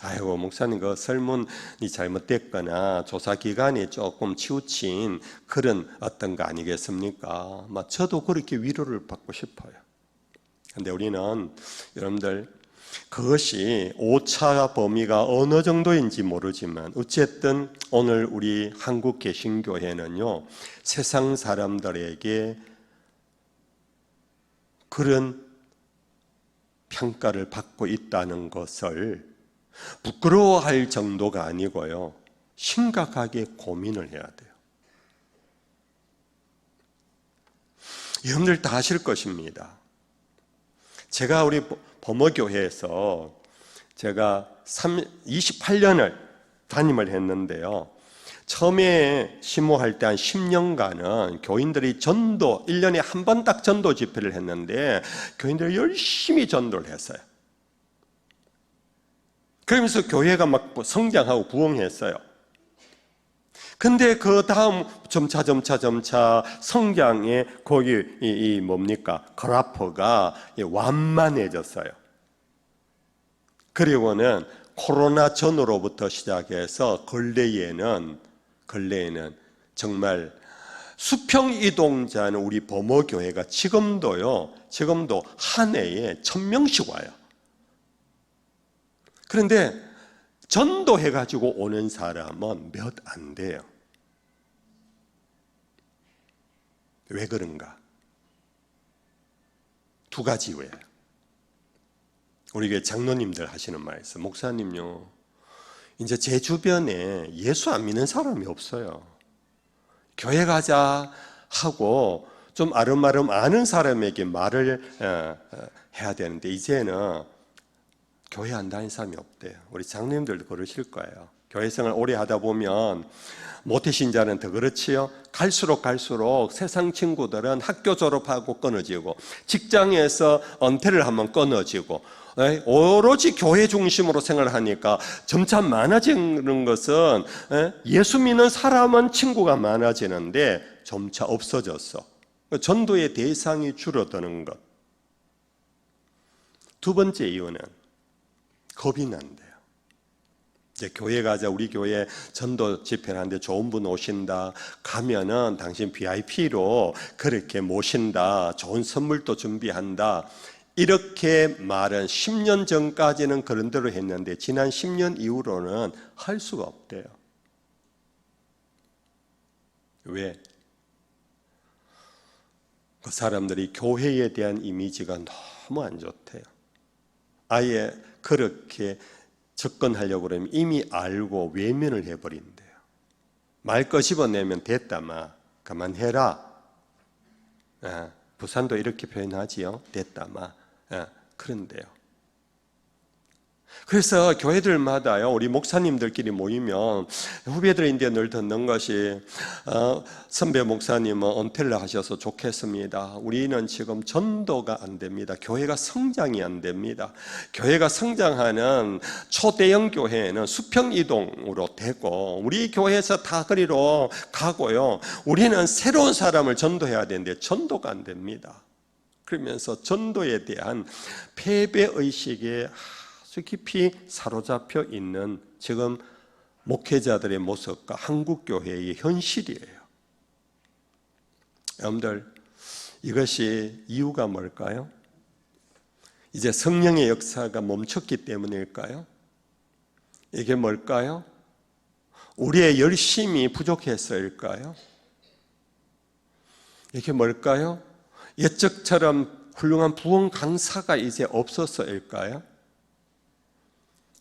아이고, 목사님 그 설문이 잘못됐거나 조사 기간이 조금 치우친 그런 어떤 거 아니겠습니까? 저도 그렇게 위로를 받고 싶어요. 근데 우리는 여러분들 그것이 오차 범위가 어느 정도인지 모르지만 어쨌든 오늘 우리 한국 개신교회는요, 세상 사람들에게 그런 평가를 받고 있다는 것을 부끄러워할 정도가 아니고요, 심각하게 고민을 해야 돼요. 여러분들 다 아실 것입니다. 제가 우리 범어교회에서 제가 28년을 담임을 했는데요, 처음에 심호할 때 한 10년간은 교인들이 전도 1년에 한 번 딱 전도 집회를 했는데 교인들이 열심히 전도를 했어요. 그러면서 교회가 막 성장하고 부흥했어요. 근데 그 다음 점차 성장의 거기 뭡니까? 그래프가 완만해졌어요. 그리고는 코로나 전으로부터 시작해서 근래에는 정말 수평 이동자는 우리 범어교회가 지금도 한 해에 1000명씩 와요. 그런데 전도해가지고 오는 사람은 몇 안 돼요. 왜 그런가? 두 가지 이유예요. 우리 교회 장로님들 하시는 말씀, 목사님요, 이제 제 주변에 예수 안 믿는 사람이 없어요. 교회 가자 하고 좀 아름아름 아는 사람에게 말을 해야 되는데 이제는 교회 안 다니는 사람이 없대요. 우리 장로님들도 그러실 거예요. 교회 생활 오래 하다 보면 모태신자는 더 그렇지요. 갈수록 세상 친구들은 학교 졸업하고 끊어지고 직장에서 은퇴를 하면 끊어지고 오로지 교회 중심으로 생활을 하니까 점차 많아지는 것은 예수 믿는 사람은 친구가 많아지는데 점차 없어졌어. 전도의 대상이 줄어드는 것. 두 번째 이유는 겁이 난대요. 이제 교회 가자, 우리 교회 전도 집회를 하는데 좋은 분 오신다, 가면은 당신 VIP로 그렇게 모신다, 좋은 선물도 준비한다, 이렇게 말은 10년 전까지는 그런 대로 했는데 지난 10년 이후로는 할 수가 없대요. 왜? 그 사람들이 교회에 대한 이미지가 너무 안 좋대요. 아예 그렇게 접근하려고 그러면 이미 알고 외면을 해버린대요. 말 거 집어내면 됐다 마, 그만해라. 부산도 이렇게 표현하지요. 됐다 마. 그런데요. 그래서 교회들마다요, 우리 목사님들끼리 모이면 후배들인데 늘 듣는 것이 선배 목사님은 은퇴를 하셔서 좋겠습니다. 우리는 지금 전도가 안 됩니다. 교회가 성장이 안 됩니다. 교회가 성장하는 초대형 교회는 수평 이동으로 되고 우리 교회에서 다 그리로 가고요, 우리는 새로운 사람을 전도해야 되는데 전도가 안 됩니다. 그러면서 전도에 대한 패배의식에 아주 깊이 사로잡혀 있는 지금 목회자들의 모습과 한국교회의 현실이에요. 여러분들, 이것이 이유가 뭘까요? 이제 성령의 역사가 멈췄기 때문일까요? 이게 뭘까요? 우리의 열심이 부족해서일까요? 이게 뭘까요? 옛적처럼 훌륭한 부흥 강사가 이제 없어서일까요?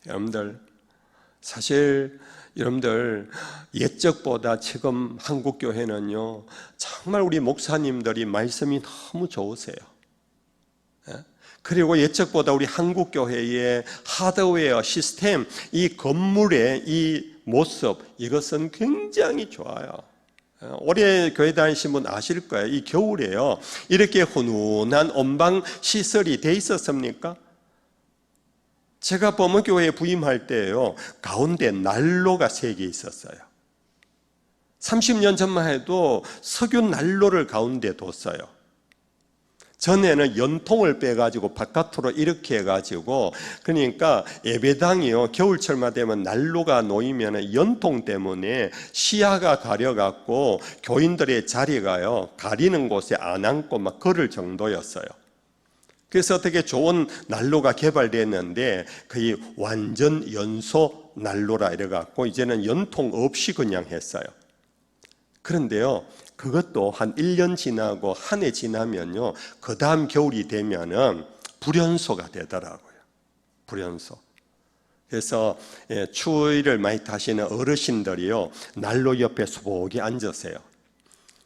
여러분들, 사실 여러분들 옛적보다 지금 한국교회는요 정말 우리 목사님들이 말씀이 너무 좋으세요. 그리고 옛적보다 우리 한국교회의 하드웨어 시스템, 이 건물의 이 모습, 이것은 굉장히 좋아요. 올해 교회 다니신 분 아실 거예요. 이 겨울에요 이렇게 훈훈한 온방 시설이 돼 있었습니까? 제가 범어교회에 부임할 때요 가운데 난로가 3개 있었어요. 30년 전만 해도 석유 난로를 가운데 뒀어요. 전에는 연통을 빼가지고 바깥으로 이렇게 해가지고, 그러니까 예배당이요 겨울철만 되면 난로가 놓이면 연통 때문에 시야가 가려갖고 교인들의 자리가요 가리는 곳에 안 앉고 막 걸을 정도였어요. 그래서 어떻게 좋은 난로가 개발됐는데 거의 완전 연소 난로라 이래갖고 이제는 연통 없이 그냥 했어요. 그런데요 그것도 한 1년 지나고 한 해 지나면요 그 다음 겨울이 되면은 불연소가 되더라고요. 불연소. 그래서 추위를 많이 타시는 어르신들이요 난로 옆에 소복이 앉으세요.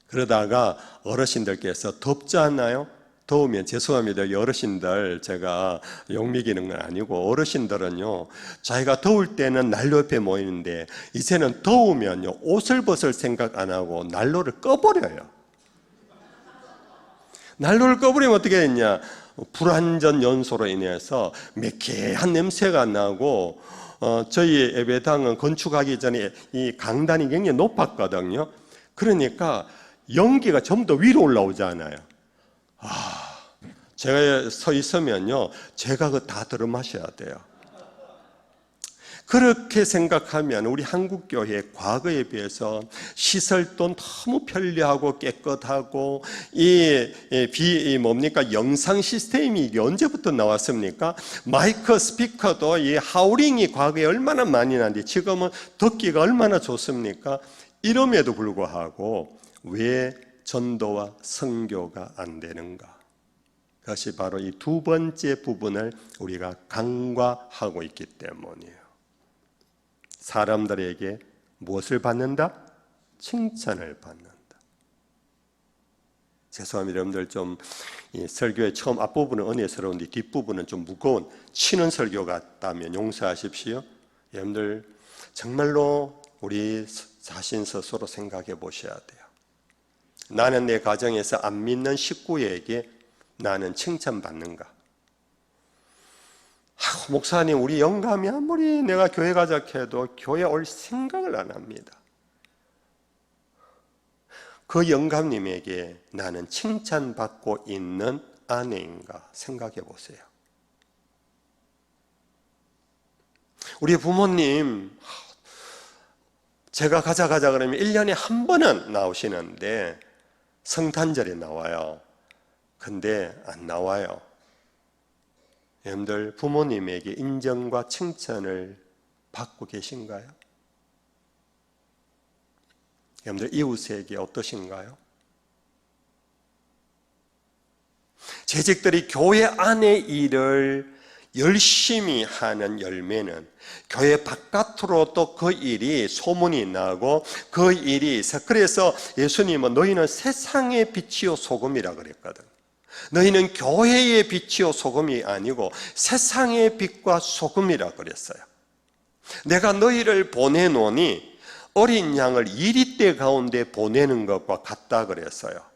그러다가 어르신들께서 덥지 않나요? 더우면, 죄송합니다 어르신들 제가 욕먹이는 건 아니고, 어르신들은요 자기가 더울 때는 난로 옆에 모이는데 이제는 더우면요 옷을 벗을 생각 안 하고 난로를 꺼버려요. 난로를 꺼버리면 어떻게 됐냐, 불완전 연소로 인해서 매캐한 냄새가 나고, 저희 예배당은 건축하기 전에 이 강단이 굉장히 높았거든요. 그러니까 연기가 전부 다 위로 올라오잖아요. 제가 서 있으면요 제가 그거 다 들어 마셔야 돼요. 그렇게 생각하면 우리 한국교회 과거에 비해서 시설도 너무 편리하고 깨끗하고, 뭡니까 영상 시스템이 이게 언제부터 나왔습니까? 마이크 스피커도 이 하우링이 과거에 얼마나 많이 나는데 지금은 듣기가 얼마나 좋습니까? 이럼에도 불구하고 왜 전도와 선교가 안 되는가? 그것이 바로 이 두 번째 부분을 우리가 간과하고 있기 때문이에요. 사람들에게 무엇을 받는다? 칭찬을 받는다. 죄송합니다 여러분들, 좀 이 설교의 처음 앞부분은 은혜스러운데 뒷부분은 좀 무거운 치는 설교 같다면 용서하십시오. 여러분들 정말로 우리 자신 스스로 생각해 보셔야 돼요. 나는 내 가정에서 안 믿는 식구에게 나는 칭찬받는가? 목사님 우리 영감이 아무리 내가 교회 가자 해도 교회 올 생각을 안 합니다. 그 영감님에게 나는 칭찬받고 있는 아내인가 생각해 보세요. 우리 부모님 제가 가자 그러면 1년에 한 번은 나오시는데 성탄절에 나와요. 근데 안 나와요. 여러분들 부모님에게 인정과 칭찬을 받고 계신가요? 여러분들 이웃에게 어떠신가요? 재직들이 교회 안의 일을 열심히 하는 열매는 교회 바깥으로 또 그 일이 소문이 나고 그 일이, 그래서 예수님은 너희는 세상의 빛이요 소금이라 그랬거든. 너희는 교회의 빛이요 소금이 아니고 세상의 빛과 소금이라 그랬어요. 내가 너희를 보내노니 어린 양을 이리떼 가운데 보내는 것과 같다 그랬어요.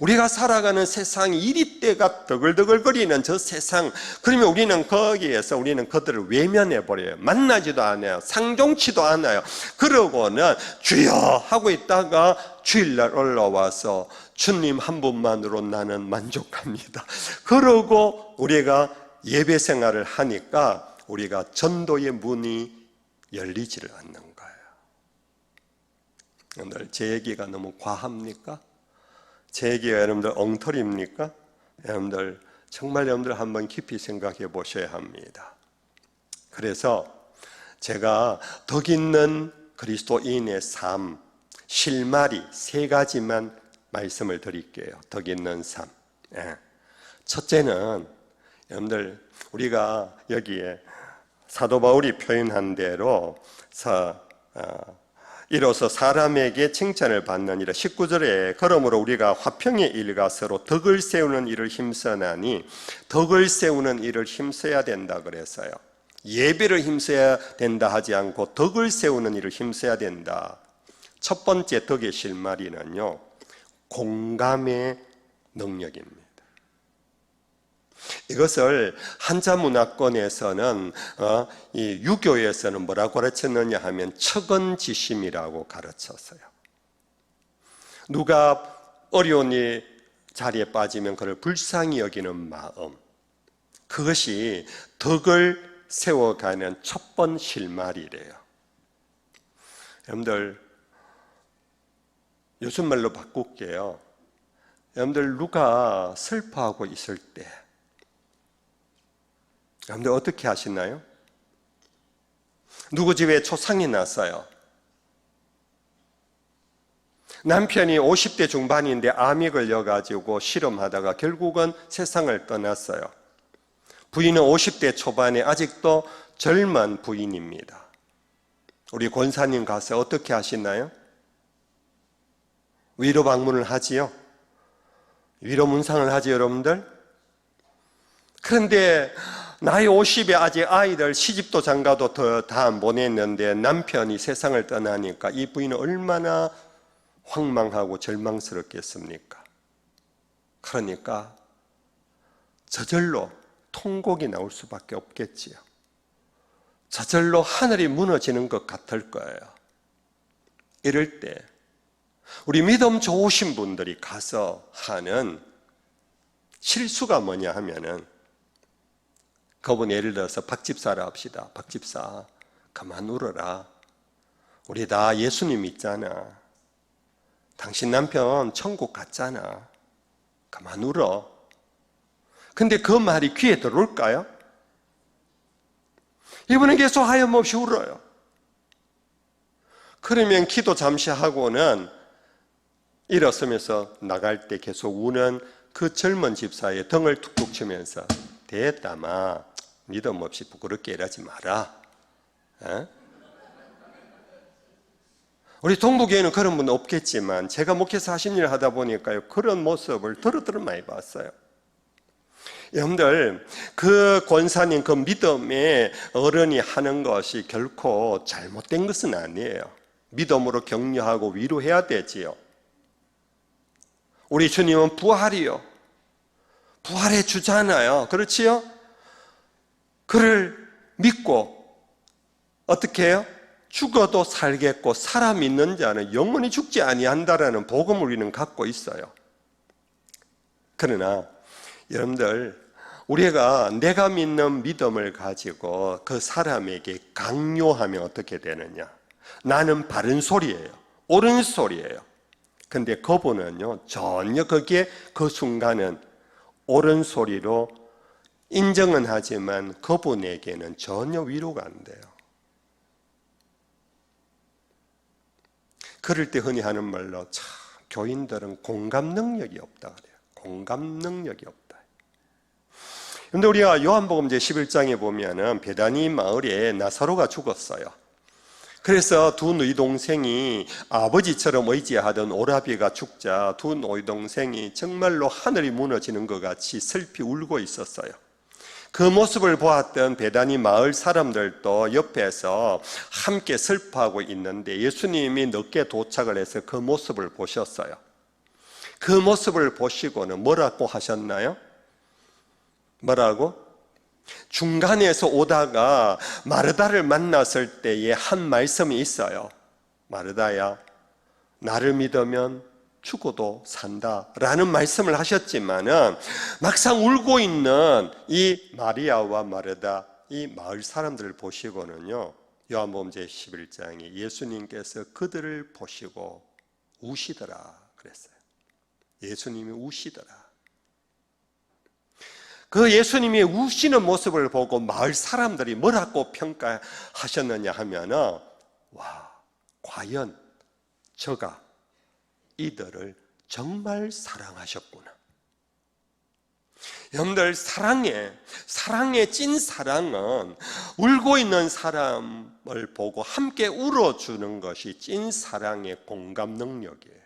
우리가 살아가는 세상, 이리떼가 더글더글거리는 저 세상, 그러면 우리는 거기에서 우리는 그들을 외면해버려요. 만나지도 않아요. 상종치도 않아요. 그러고는 주여 하고 있다가 주일날 올라와서 주님 한 분만으로 나는 만족합니다. 그러고 우리가 예배 생활을 하니까 우리가 전도의 문이 열리지를 않는 거예요. 여러분들 제 얘기가 너무 과합니까? 제 얘기가 여러분들 엉터리입니까? 여러분들 정말 여러분들 한번 깊이 생각해 보셔야 합니다. 그래서 제가 덕 있는 그리스도인의 삶, 실마리 세 가지만 말씀을 드릴게요. 덕 있는 삶. 첫째는 여러분들 우리가 여기에 사도 바울이 표현한 대로 이로써 사람에게 칭찬을 받는 일을 19절에 그러므로 우리가 화평의 일과 서로 덕을 세우는 일을 힘쓰나니 덕을 세우는 일을 힘써야 된다 그랬어요. 예배를 힘써야 된다 하지 않고 덕을 세우는 일을 힘써야 된다. 첫 번째 덕의 실마리는요, 공감의 능력입니다. 이것을 한자문화권에서는 이 유교에서는 뭐라고 가르쳤느냐 하면 척언지심이라고 가르쳤어요. 누가 어려운 자리에 빠지면 그를 불쌍히 여기는 마음, 그것이 덕을 세워가는 첫 번 실마리래요. 여러분들 요즘 말로 바꿀게요. 여러분들 누가 슬퍼하고 있을 때 여러분들 어떻게 하시나요? 누구 집에 초상이 났어요. 남편이 50대 중반인데 암이 걸려가지고 실험하다가 결국은 세상을 떠났어요. 부인은 50대 초반에 아직도 젊은 부인입니다. 우리 권사님 가서 어떻게 하시나요? 위로 방문을 하지요? 위로 문상을 하지요, 여러분들? 그런데 나이 50에 아직 아이들 시집도 장가도 다 안 보냈는데 남편이 세상을 떠나니까 이 부인은 얼마나 황망하고 절망스럽겠습니까? 그러니까 저절로 통곡이 나올 수밖에 없겠지요. 저절로 하늘이 무너지는 것 같을 거예요. 이럴 때 우리 믿음 좋으신 분들이 가서 하는 실수가 뭐냐 하면은, 그분 예를 들어서 박집사라 합시다. 박집사, 그만 울어라. 우리 다 예수님 있잖아. 당신 남편 천국 갔잖아. 그만 울어. 근데 그 말이 귀에 들어올까요? 이분은 계속 하염없이 울어요. 그러면 기도 잠시 하고는 일어서면서 나갈 때 계속 우는 그 젊은 집사의 등을 툭툭 치면서, 됐다 마, 믿음 없이 부끄럽게 일하지 마라. 우리 동부교회는 그런 분 없겠지만 제가 목회에서 하신 일을 하다 보니까요, 그런 모습을 더러 많이 봤어요. 여러분들, 그 권사님, 그 믿음의 어른이 하는 것이 결코 잘못된 것은 아니에요. 믿음으로 격려하고 위로해야 되지요. 우리 주님은 부활이요, 부활해 주잖아요. 그렇지요? 그를 믿고 어떻게 해요? 죽어도 살겠고 살아 믿는 자는 영원히 죽지 아니한다라는 복음을 우리는 갖고 있어요. 그러나 여러분들, 우리가 내가 믿는 믿음을 가지고 그 사람에게 강요하면 어떻게 되느냐? 나는 바른 소리예요, 옳은 소리예요. 근데 그분은요, 전혀 거기에 그 순간은 옳은 소리로 인정은 하지만 그분에게는 전혀 위로가 안 돼요. 그럴 때 흔히 하는 말로, 참 교인들은 공감 능력이 없다 그래요. 공감 능력이 없다. 그런데 우리가 요한복음 제11장에 보면은 베다니 마을에 나사로가 죽었어요. 그래서 두 너희 동생이 아버지처럼 의지하던 오라비가 죽자 두 너희 동생이 정말로 하늘이 무너지는 것 같이 슬피 울고 있었어요. 그 모습을 보았던 베다니 마을 사람들도 옆에서 함께 슬퍼하고 있는데 예수님이 늦게 도착을 해서 그 모습을 보셨어요. 그 모습을 보시고는 뭐라고 하셨나요? 뭐라고? 중간에서 오다가 마르다를 만났을 때에 한 말씀이 있어요. 마르다야, 나를 믿으면 죽어도 산다 라는 말씀을 하셨지만은 막상 울고 있는 이 마리아와 마르다, 이 마을 사람들을 보시고는요, 요한복음 제11장에 예수님께서 그들을 보시고 우시더라 그랬어요. 예수님이 우시더라. 그 예수님이 우시는 모습을 보고 마을 사람들이 뭐라고 평가하셨느냐 하면은, 와, 과연 저가 이들을 정말 사랑하셨구나. 여러분들, 사랑의 찐 사랑은 울고 있는 사람을 보고 함께 울어주는 것이 찐 사랑의 공감 능력이에요.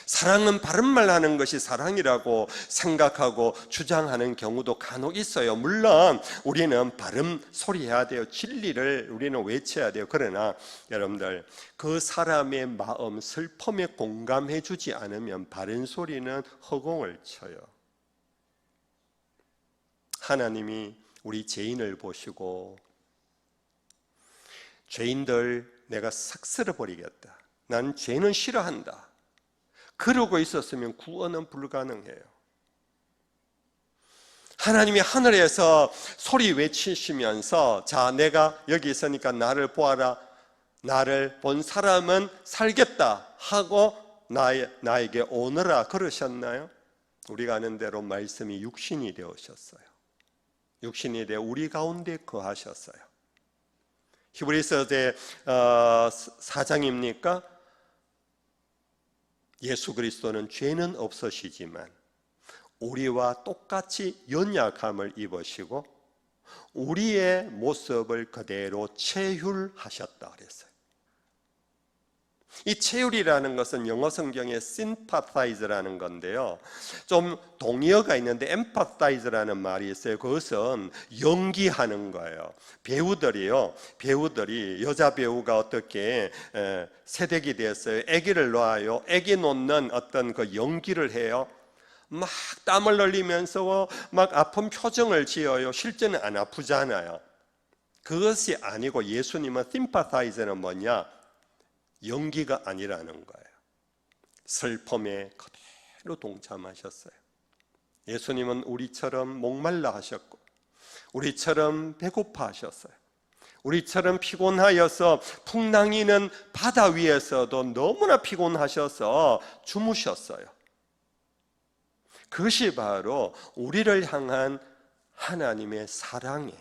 사랑은 바른 말 하는 것이 사랑이라고 생각하고 주장하는 경우도 간혹 있어요. 물론 우리는 바른 소리 해야 돼요. 진리를 우리는 외쳐야 돼요. 그러나 여러분들, 그 사람의 마음, 슬픔에 공감해 주지 않으면 바른 소리는 허공을 쳐요. 하나님이 우리 죄인을 보시고 죄인들 내가 싹 쓸어버리겠다, 난 죄는 싫어한다, 그러고 있었으면 구원은 불가능해요. 하나님이 하늘에서 소리 외치시면서 자, 내가 여기 있으니까 나를 보아라, 나를 본 사람은 살겠다 하고 나에게 오너라 그러셨나요? 우리가 아는 대로 말씀이 육신이 되어셨어요. 육신이 되어 우리 가운데 거하셨어요. 히브리서의 4장입니까? 예수 그리스도는 죄는 없으시지만 우리와 똑같이 연약함을 입으시고 우리의 모습을 그대로 체휼하셨다 그랬어요. 이 체휼이라는 것은 영어 성경에 sympathize라는 건데요, 좀 동의어가 있는데 empathize라는 말이 있어요. 그것은 연기하는 거예요. 배우들이 여자 배우가 어떻게 세대기 됐어요. 아기를 놓아요. 아기 놓는 어떤 그 연기를 해요. 막 땀을 흘리면서 막 아픈 표정을 지어요. 실제는 안 아프잖아요. 그것이 아니고 예수님은 sympathize는 뭐냐? 연기가 아니라는 거예요. 슬픔에 그대로 동참하셨어요. 예수님은 우리처럼 목말라 하셨고 우리처럼 배고파 하셨어요. 우리처럼 피곤하여서 풍랑이는 바다 위에서도 너무나 피곤하셔서 주무셨어요. 그것이 바로 우리를 향한 하나님의 사랑의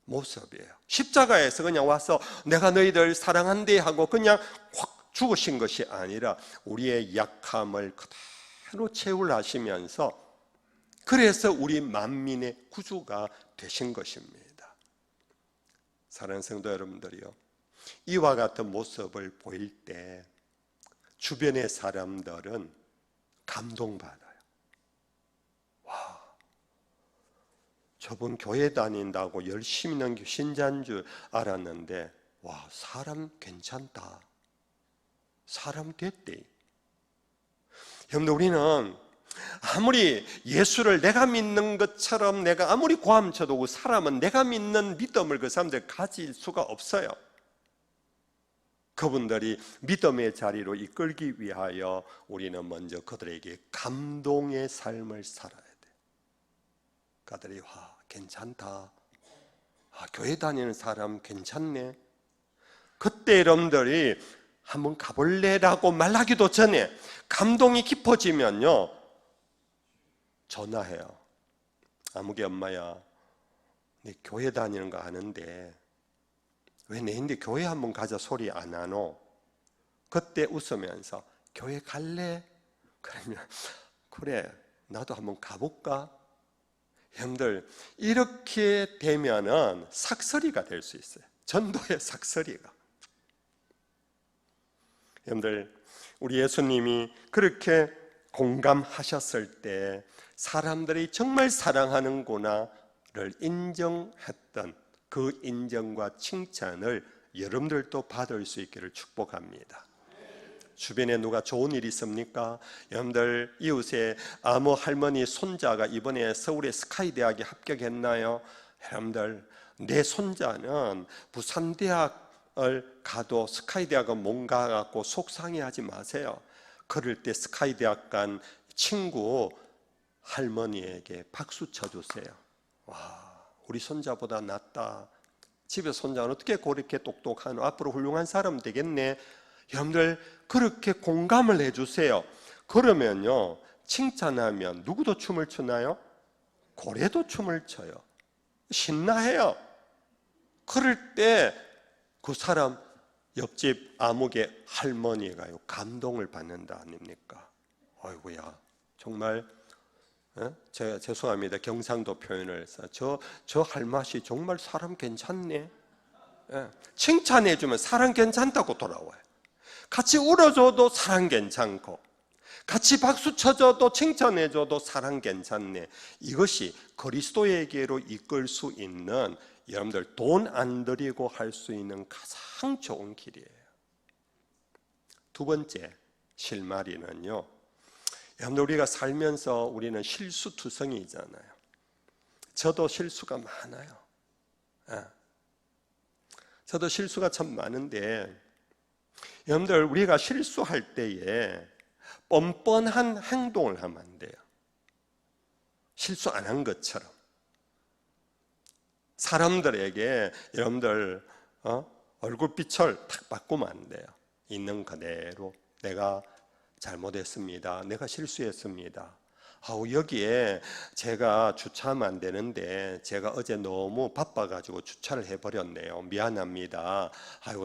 모습이에요. 십자가에서 그냥 와서 내가 너희들 사랑한대 하고 그냥 확 죽으신 것이 아니라 우리의 약함을 그대로 체휼하시면서 그래서 우리 만민의 구주가 되신 것입니다. 사랑하는 성도 여러분들이요, 이와 같은 모습을 보일 때 주변의 사람들은 감동받아요. 와, 저분 교회 다닌다고 열심히 있는 신자인 줄 알았는데 와, 사람 괜찮다, 사람 됐대. 여러분들, 우리는 아무리 예수를 내가 믿는 것처럼 내가 아무리 고함쳐도 그 사람은 내가 믿는 믿음을 그 사람들 가질 수가 없어요. 그분들이 믿음의 자리로 이끌기 위하여 우리는 먼저 그들에게 감동의 삶을 살아야 돼. 그들이 와, 괜찮다, 교회 다니는 사람 괜찮네. 그때 여러분들이 한번 가볼래라고 말하기도 전에 감동이 깊어지면요, 전화해요. 아무개 엄마야, 내 교회 다니는 거 아는데 왜 내인데 교회 한번 가자 소리 안 하노? 그때 웃으면서 교회 갈래? 그러면 그래, 나도 한번 가볼까? 여러분들, 이렇게 되면은 삭설이가 될 수 있어요. 전도의 삭설이가. 여러분들, 우리 예수님이 그렇게 공감하셨을 때 사람들이 정말 사랑하는구나를 인정했던 그 인정과 칭찬을 여러분들도 받을 수 있기를 축복합니다. 주변에 누가 좋은 일 있습니까? 여러분들, 이웃에 아무 할머니 손자가 이번에 서울의 스카이대학에 합격했나요? 여러분들, 내 손자는 부산대학 을 가도 스카이대학은 못 가갖고 속상해하지 마세요. 그럴 때 스카이대학 간 친구 할머니에게 박수 쳐주세요. 와, 우리 손자보다 낫다. 집에 손자는 어떻게 그렇게 똑똑하노? 앞으로 훌륭한 사람 되겠네. 여러분들, 그렇게 공감을 해주세요. 그러면요, 칭찬하면 누구도 춤을 추나요? 고래도 춤을 춰요. 신나해요. 그럴 때 그 사람, 옆집 아무개 할머니가요 감동을 받는다 아닙니까? 아이고야 정말 제가 죄송합니다. 경상도 표현을 해서 저 할맛이 정말 사람 괜찮네. 칭찬해주면 사람 괜찮다고 돌아와요. 같이 울어줘도 사람 괜찮고, 같이 박수 쳐줘도 칭찬해줘도 사람 괜찮네. 이것이 그리스도에게로 이끌 수 있는, 여러분들 돈 안 들이고 할 수 있는 가장 좋은 길이에요. 두 번째 실마리는요, 여러분들 우리가 살면서 우리는 실수투성이잖아요. 저도 실수가 많아요. 저도 실수가 참 많은데, 여러분들 우리가 실수할 때에 뻔뻔한 행동을 하면 안 돼요. 실수 안 한 것처럼. 사람들에게 여러분들 얼굴빛을 탁 바꾸면 안 돼요. 있는 그대로 내가 잘못했습니다. 내가 실수했습니다. 여기에 제가 주차하면 안 되는데 제가 어제 너무 바빠가지고 주차를 해버렸네요. 미안합니다.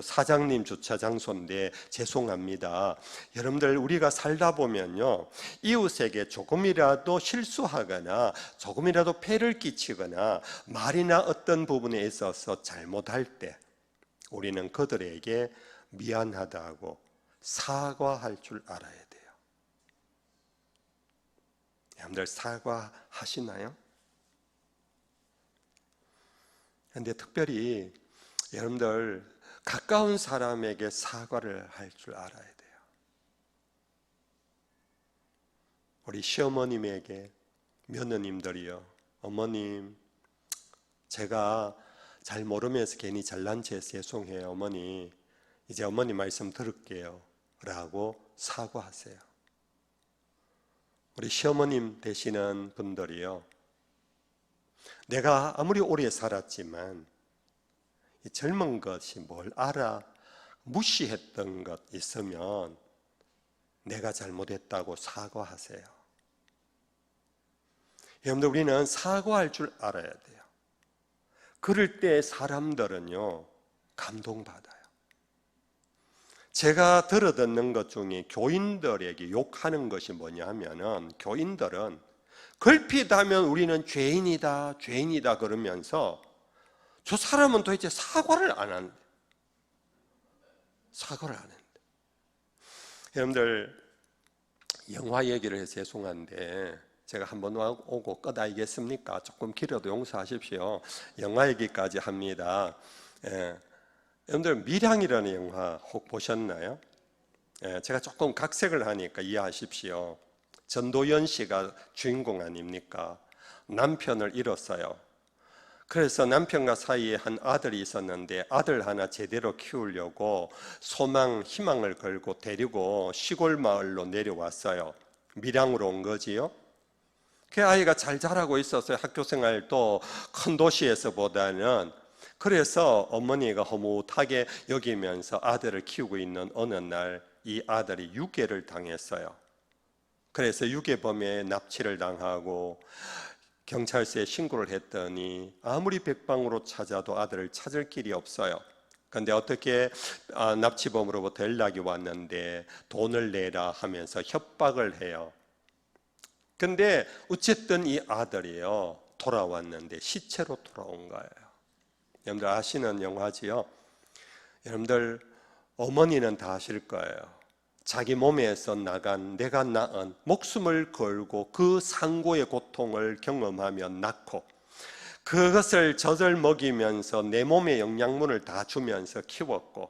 사장님 주차 장소인데 죄송합니다. 여러분들 우리가 살다 보면요, 이웃에게 조금이라도 실수하거나 조금이라도 폐를 끼치거나 말이나 어떤 부분에 있어서 잘못할 때 우리는 그들에게 미안하다고 사과할 줄 알아야 돼요. 여러분들 사과하시나요? 그런데 특별히 여러분들 가까운 사람에게 사과를 할 줄 알아야 돼요. 우리 시어머님에게 며느님들이요, 어머님 제가 잘 모르면서 괜히 잘난 체해서 죄송해요. 어머니 이제 어머니 말씀 들을게요 라고 사과하세요. 우리 시어머님 되시는 분들이요, 내가 아무리 오래 살았지만 이 젊은 것이 뭘 알아 무시했던 것 있으면 내가 잘못했다고 사과하세요. 여러분들 우리는 사과할 줄 알아야 돼요. 그럴 때 사람들은요 감동받아요. 제가 들어듣는 것 중에 교인들에게 욕하는 것이 뭐냐 하면은, 교인들은 걸핏하면 우리는 죄인이다 죄인이다 그러면서 저 사람은 도대체 사과를 안 하는데, 사과를 안 하는데. 여러분들 영화 얘기를 해서 죄송한데 제가 한번 오고 끄다이겠습니까? 조금 길어도 용서하십시오. 영화 얘기까지 합니다. 여러분들 밀양이라는 영화 혹 보셨나요? 제가 조금 각색을 하니까 이해하십시오. 전도연 씨가 주인공 아닙니까? 남편을 잃었어요. 그래서 남편과 사이에 한 아들이 있었는데 아들 하나 제대로 키우려고 소망, 희망을 걸고 데리고 시골 마을로 내려왔어요. 밀양으로 온 거지요. 그 아이가 잘 자라고 있었어요. 학교 생활도 큰 도시에서보다는. 그래서 어머니가 허무하게 여기면서 아들을 키우고 있는 어느 날 이 아들이 유괴를 당했어요. 그래서 유괴범에 납치를 당하고 경찰서에 신고를 했더니 아무리 백방으로 찾아도 아들을 찾을 길이 없어요. 그런데 어떻게 납치범으로부터 연락이 왔는데 돈을 내라 하면서 협박을 해요. 근데 어쨌든 이 아들이요 돌아왔는데 시체로 돌아온 거예요. 여러분들 아시는 영화지요? 여러분들 어머니는 다 아실 거예요. 자기 몸에서 나간, 내가 낳은, 목숨을 걸고 그 상고의 고통을 경험하며 낳고 그것을 젖을 먹이면서 내 몸에 영양분을 다 주면서 키웠고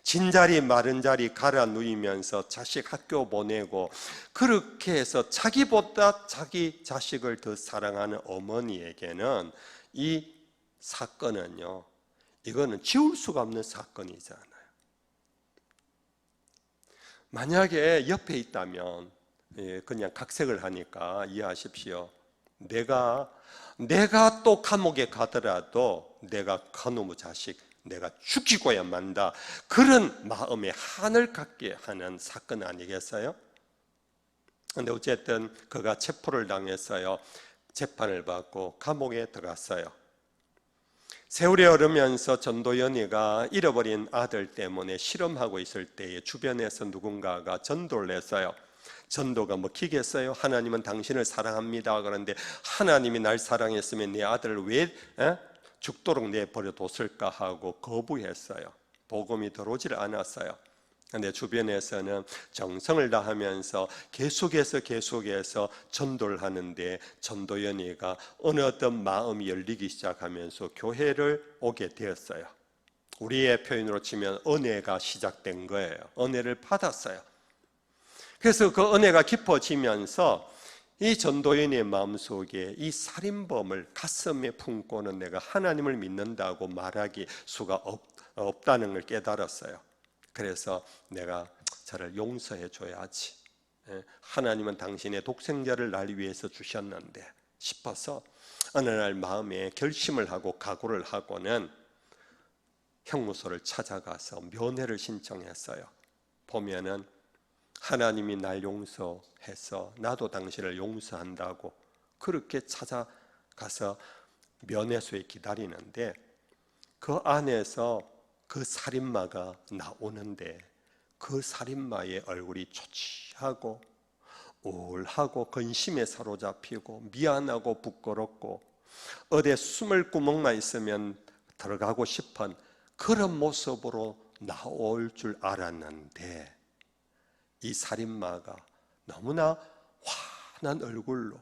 진자리 마른 자리 갈아 누이면서 자식 학교 보내고 그렇게 해서 자기보다 자기 자식을 더 사랑하는 어머니에게는 이 사건은요, 이거는 지울 수가 없는 사건이잖아요. 만약에 옆에 있다면 그냥 각색을 하니까 이해하십시오. 내가 또 감옥에 가더라도 내가 그놈의 자식 내가 죽이고야 만다, 그런 마음에 한을 갖게 하는 사건 아니겠어요? 그런데 어쨌든 그가 체포를 당했어요. 재판을 받고 감옥에 들어갔어요. 세월이 흐르면서 전도연이가 잃어버린 아들 때문에 실험하고 있을 때에 주변에서 누군가가 전도를 했어요. 전도가 먹히겠어요? 하나님은 당신을 사랑합니다. 그런데 하나님이 날 사랑했으면 내 아들을 왜 죽도록 내버려 뒀을까 하고 거부했어요. 복음이 들어오질 않았어요. 그런데 주변에서는 정성을 다하면서 계속해서 전도를 하는데 전도연이가 어느 어떤 마음이 열리기 시작하면서 교회를 오게 되었어요. 우리의 표현으로 치면 은혜가 시작된 거예요. 은혜를 받았어요. 그래서 그 은혜가 깊어지면서 이 전도연의 마음속에 이 살인범을 가슴에 품고는 내가 하나님을 믿는다고 말하기 수가 없다는 걸 깨달았어요. 그래서 내가 저를 용서해 줘야지. 하나님은 당신의 독생자를 날 위해서 주셨는데 싶어서 어느 날 마음에 결심을 하고 각오를 하고는 형무소를 찾아가서 면회를 신청했어요. 보면은 하나님이 날 용서해서 나도 당신을 용서한다고 그렇게 찾아가서 면회소에 기다리는데 그 안에서 그 살인마가 나오는데 그 살인마의 얼굴이 초췌하고 우울하고 근심에 사로잡히고 미안하고 부끄럽고 어디 숨을 구멍만 있으면 들어가고 싶은 그런 모습으로 나올 줄 알았는데 이 살인마가 너무나 환한 얼굴로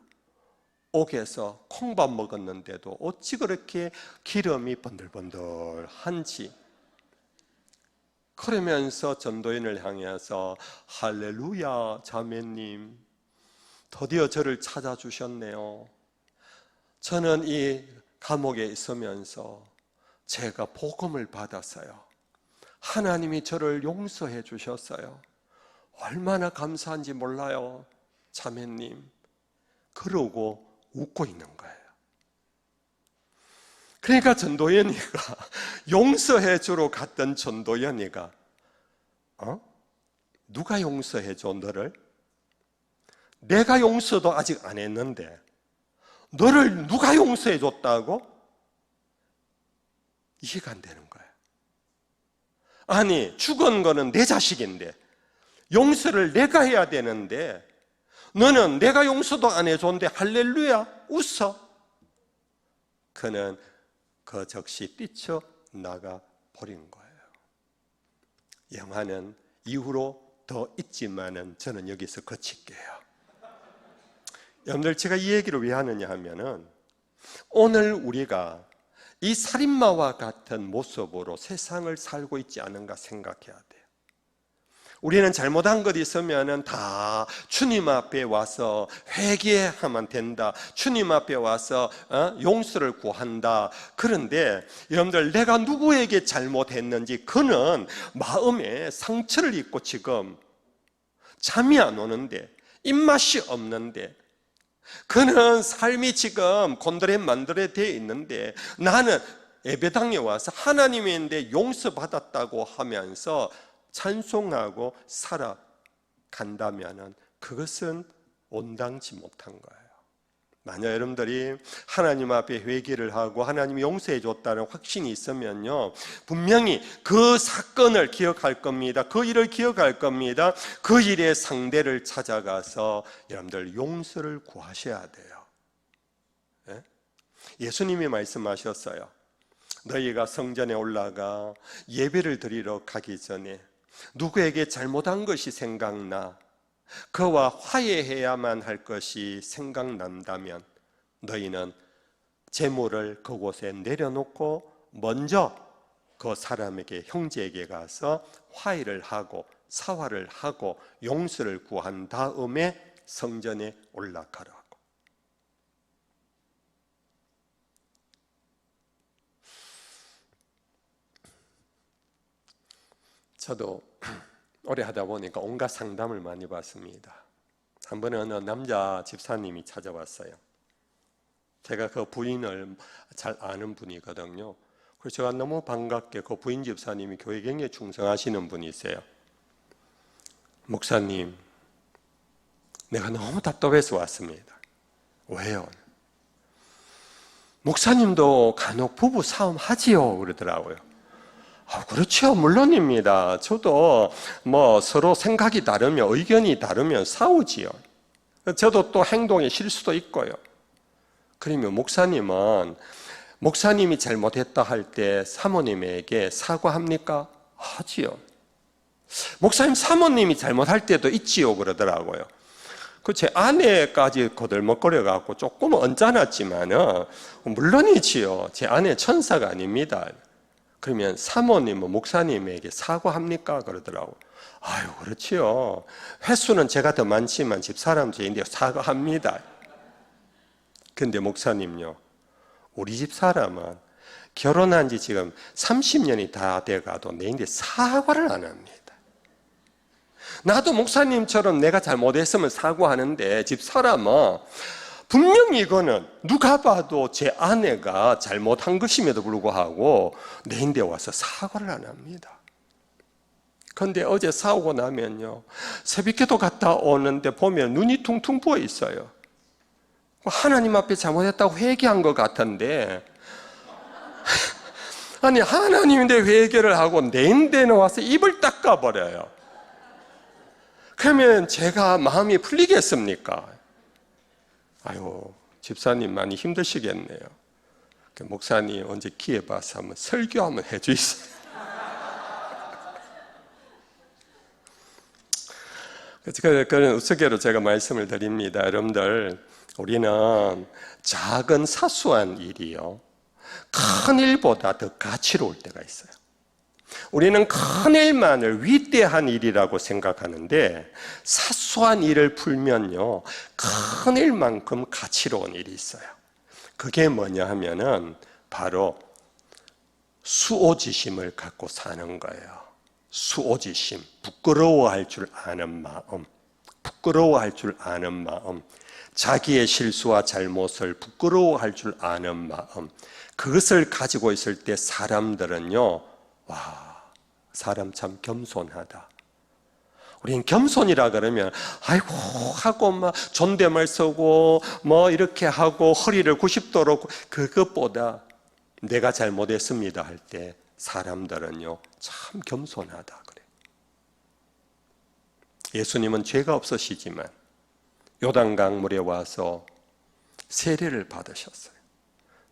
옥에서 콩밥 먹었는데도 어찌 그렇게 기름이 번들번들한지 그러면서 전도연을 향해서 할렐루야 자매님 드디어 저를 찾아주셨네요. 저는 이 감옥에 있으면서 제가 복음을 받았어요. 하나님이 저를 용서해 주셨어요. 얼마나 감사한지 몰라요 자매님. 그러고 웃고 있는 거예요. 그러니까 전도연이가 용서해 주러 갔던 전도연이가 누가 용서해 줘 너를? 내가 용서도 아직 안 했는데 너를 누가 용서해 줬다고? 이해가 안 되는 거예요. 아니 죽은 거는 내 자식인데 용서를 내가 해야 되는데 너는 내가 용서도 안 해줬는데 할렐루야 웃어. 그는 그 즉시 뛰쳐나가 버린 거예요. 영화는 이후로 더 있지만은 저는 여기서 그칠게요. 여러분들 제가 이 얘기를 왜 하느냐 하면은 오늘 우리가 이 살인마와 같은 모습으로 세상을 살고 있지 않은가 생각해야 돼요. 우리는 잘못한 것 있으면 다 주님 앞에 와서 회개하면 된다. 주님 앞에 와서 용서를 구한다. 그런데 여러분들 내가 누구에게 잘못했는지 그는 마음에 상처를 입고 지금 잠이 안 오는데 입맛이 없는데 그는 삶이 지금 곤드레만드레 되어 있는데 나는 예배당에 와서 하나님인데 용서받았다고 하면서 찬송하고 살아간다면 그것은 온당치 못한 거예요. 만약 여러분들이 하나님 앞에 회개를 하고 하나님이 용서해 줬다는 확신이 있으면요 분명히 그 사건을 기억할 겁니다. 그 일을 기억할 겁니다. 그 일의 상대를 찾아가서 여러분들 용서를 구하셔야 돼요. 예수님이 말씀하셨어요. 너희가 성전에 올라가 예배를 드리러 가기 전에 누구에게 잘못한 것이 생각나 그와 화해해야만 할 것이 생각난다면 너희는 재물을 그곳에 내려놓고 먼저 그 사람에게 형제에게 가서 화해를 하고 사화를 하고 용서를 구한 다음에 성전에 올라가라고. 저도 오래 하다 보니까 온갖 상담을 많이 받습니다. 한 번은 어느 남자 집사님이 찾아왔어요. 제가 그 부인을 잘 아는 분이거든요. 그래서 제가 너무 반갑게 그 부인 집사님이 교회 굉장히 충성하시는 분이세요. 목사님, 내가 너무 답답해서 왔습니다. 왜요? 목사님도 간혹 부부 싸움 하지요? 그러더라고요. 그렇죠. 물론입니다. 저도 서로 생각이 다르면, 의견이 다르면 싸우지요. 저도 또 행동에 실수도 있고요. 그러면 목사님이 잘못했다 할 때 사모님에게 사과합니까? 하지요. 목사님 사모님이 잘못할 때도 있지요. 그러더라고요. 제 아내까지 거들먹거려갖고 조금 언짢았지만은 물론이지요. 제 아내 천사가 아닙니다. 그러면 사모님은 목사님에게 사과합니까? 그러더라고요. 그렇지요. 횟수는 제가 더 많지만 집사람 제인데 사과합니다. 근데 목사님요, 우리 집사람은 결혼한 지 지금 30년이 다 돼가도 내인데 사과를 안 합니다. 나도 목사님처럼 내가 잘못했으면 사과하는데 집사람은 분명히 이거는 누가 봐도 제 아내가 잘못한 것임에도 불구하고 내인데 와서 사과를 안 합니다. 그런데 어제 싸우고 나면요, 새벽기도 갔다 오는데 보면 눈이 퉁퉁 부어 있어요. 하나님 앞에 잘못했다고 회개한 것 같은데 아니 하나님인데 회개를 하고 내인데는 와서 입을 닦아버려요. 그러면 제가 마음이 풀리겠습니까? 집사님 많이 힘드시겠네요. 목사님 언제 기회 봐서 한번 설교 한번 해주세요. 그런 우스개로 제가 말씀을 드립니다. 여러분들, 우리는 작은 사소한 일이요, 큰 일보다 더 가치로울 때가 있어요. 우리는 큰 일만을 위대한 일이라고 생각하는데 사소한 일을 풀면요, 큰 일만큼 가치로운 일이 있어요. 그게 뭐냐 하면은 바로 수오지심을 갖고 사는 거예요. 수오지심, 부끄러워할 줄 아는 마음, 부끄러워할 줄 아는 마음, 자기의 실수와 잘못을 부끄러워할 줄 아는 마음, 그것을 가지고 있을 때 사람들은요, 사람 참 겸손하다. 우리는 겸손이라 그러면 아이고 하고 존댓말 쓰고 이렇게 하고 허리를 90도로, 그것보다 내가 잘못했습니다 할 때 사람들은요 참 겸손하다 그래. 예수님은 죄가 없으시지만 요단강물에 와서 세례를 받으셨어요.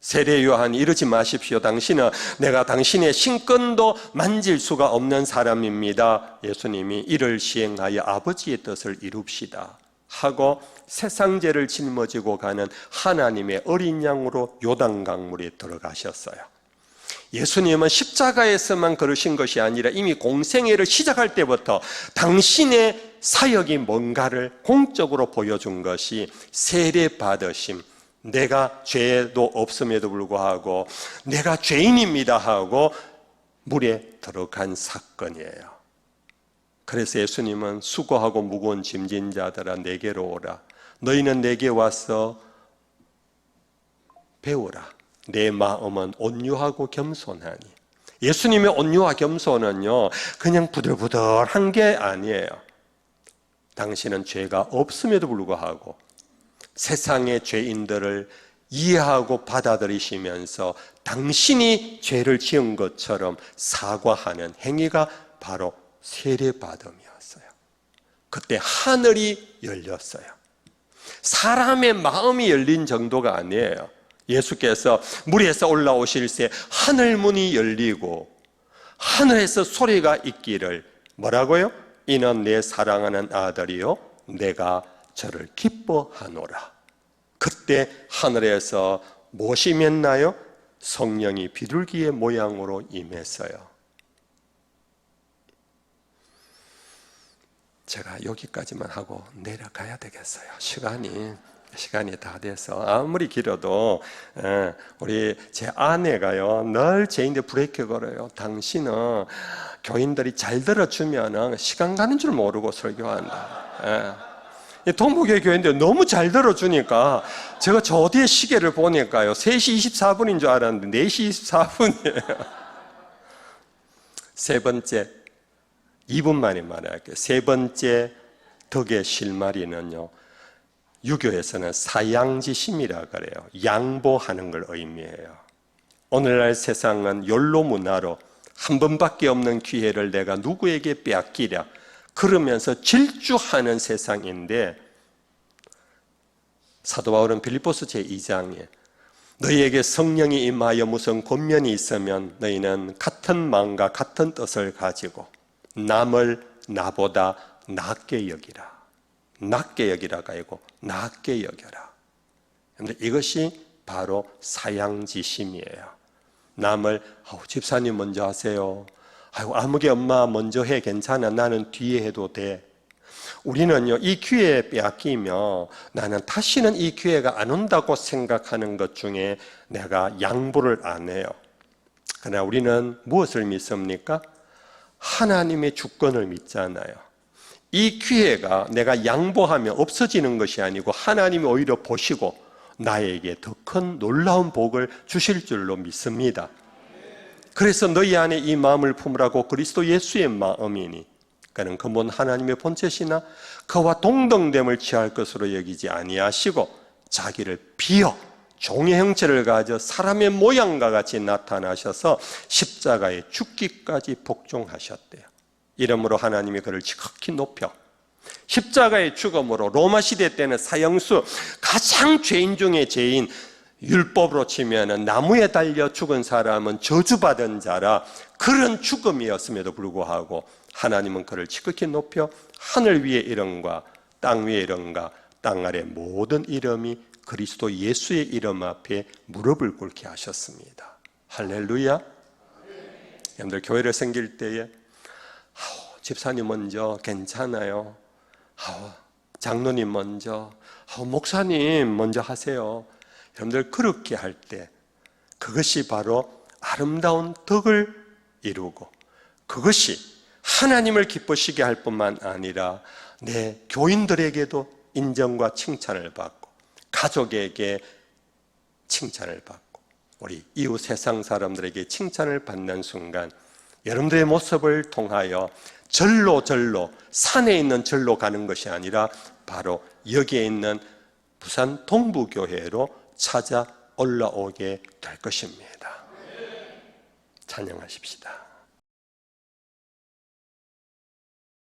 세례 요한이 이러지 마십시오. 당신은 내가 당신의 신권도 만질 수가 없는 사람입니다. 예수님이 이를 시행하여 아버지의 뜻을 이룹시다 하고 세상죄를 짊어지고 가는 하나님의 어린 양으로 요단강물에 들어가셨어요. 예수님은 십자가에서만 그러신 것이 아니라 이미 공생애를 시작할 때부터 당신의 사역이 뭔가를 공적으로 보여준 것이 세례 받으심, 내가 죄도 없음에도 불구하고 내가 죄인입니다 하고 물에 들어간 사건이에요. 그래서 예수님은 수고하고 무거운 짐진 자들아 내게로 오라. 너희는 내게 와서 배우라. 내 마음은 온유하고 겸손하니. 예수님의 온유와 겸손은요 그냥 부들부들한 게 아니에요. 당신은 죄가 없음에도 불구하고 세상의 죄인들을 이해하고 받아들이시면서 당신이 죄를 지은 것처럼 사과하는 행위가 바로 세례받음이었어요. 그때 하늘이 열렸어요. 사람의 마음이 열린 정도가 아니에요. 예수께서 물에서 올라오실 때 하늘문이 열리고 하늘에서 소리가 있기를 뭐라고요? 이는 내 사랑하는 아들이요 내가 저를 기뻐하노라. 그때 하늘에서 무엇이 임했나요? 성령이 비둘기의 모양으로 임했어요. 제가 여기까지만 하고 내려가야 되겠어요. 시간이 다 돼서 아무리 길어도 우리 제 아내가요 늘 제인데 브레이크 걸어요. 당신은 교인들이 잘 들어주면 시간 가는 줄 모르고 설교한다. 동북의 교회인데 너무 잘 들어주니까 제가 저 뒤에 시계를 보니까요 3시 24분인 줄 알았는데 4시 24분이에요 세 번째, 2분 만에 말할게요. 세 번째 덕의 실마리는요 유교에서는 사양지심이라 그래요. 양보하는 걸 의미해요. 오늘날 세상은 욜로 문화로 한 번밖에 없는 기회를 내가 누구에게 빼앗기랴 그러면서 질주하는 세상인데, 사도 바울은 빌립보서 제2장에 너희에게 성령이 임하여 무슨 권면이 있으면 너희는 같은 마음과 같은 뜻을 가지고 남을 나보다 낫게 여기라. 낫게 여기라가 아니고 낫게 여겨라. 그런데 이것이 바로 사양지심이에요. 남을 집사님 먼저 하세요. 아무개 엄마 먼저 해. 괜찮아. 나는 뒤에 해도 돼. 우리는요, 이 기회에 빼앗기며 나는 다시는 이 기회가 안 온다고 생각하는 것 중에 내가 양보를 안 해요. 그러나 우리는 무엇을 믿습니까? 하나님의 주권을 믿잖아요. 이 기회가 내가 양보하면 없어지는 것이 아니고 하나님이 오히려 보시고 나에게 더 큰 놀라운 복을 주실 줄로 믿습니다. 그래서 너희 안에 이 마음을 품으라고 그리스도 예수의 마음이니, 그는 근본 하나님의 본체시나 그와 동등됨을 취할 것으로 여기지 아니하시고 자기를 비어 종의 형체를 가져 사람의 모양과 같이 나타나셔서 십자가에 죽기까지 복종하셨대요. 이러므로 하나님이 그를 지극히 높여 십자가의 죽음으로 로마 시대 때는 사형수, 가장 죄인 중에 죄인, 율법으로 치면 나무에 달려 죽은 사람은 저주받은 자라 그런 죽음이었음에도 불구하고 하나님은 그를 지극히 높여 하늘 위의 이름과 땅 위의 이름과 땅 아래 모든 이름이 그리스도 예수의 이름 앞에 무릎을 꿇게 하셨습니다. 할렐루야. 여러분들 교회를 섬길 때에 집사님 먼저 괜찮아요. 장로님 먼저, 목사님 먼저 하세요. 여러분들 그렇게 할 때 그것이 바로 아름다운 덕을 이루고 그것이 하나님을 기쁘시게 할 뿐만 아니라 내 교인들에게도 인정과 칭찬을 받고 가족에게 칭찬을 받고 우리 이웃 세상 사람들에게 칭찬을 받는 순간 여러분들의 모습을 통하여 절로 산에 있는 절로 가는 것이 아니라 바로 여기에 있는 부산 동부교회로 찾아 올라오게 될 것입니다. 찬양하십시다.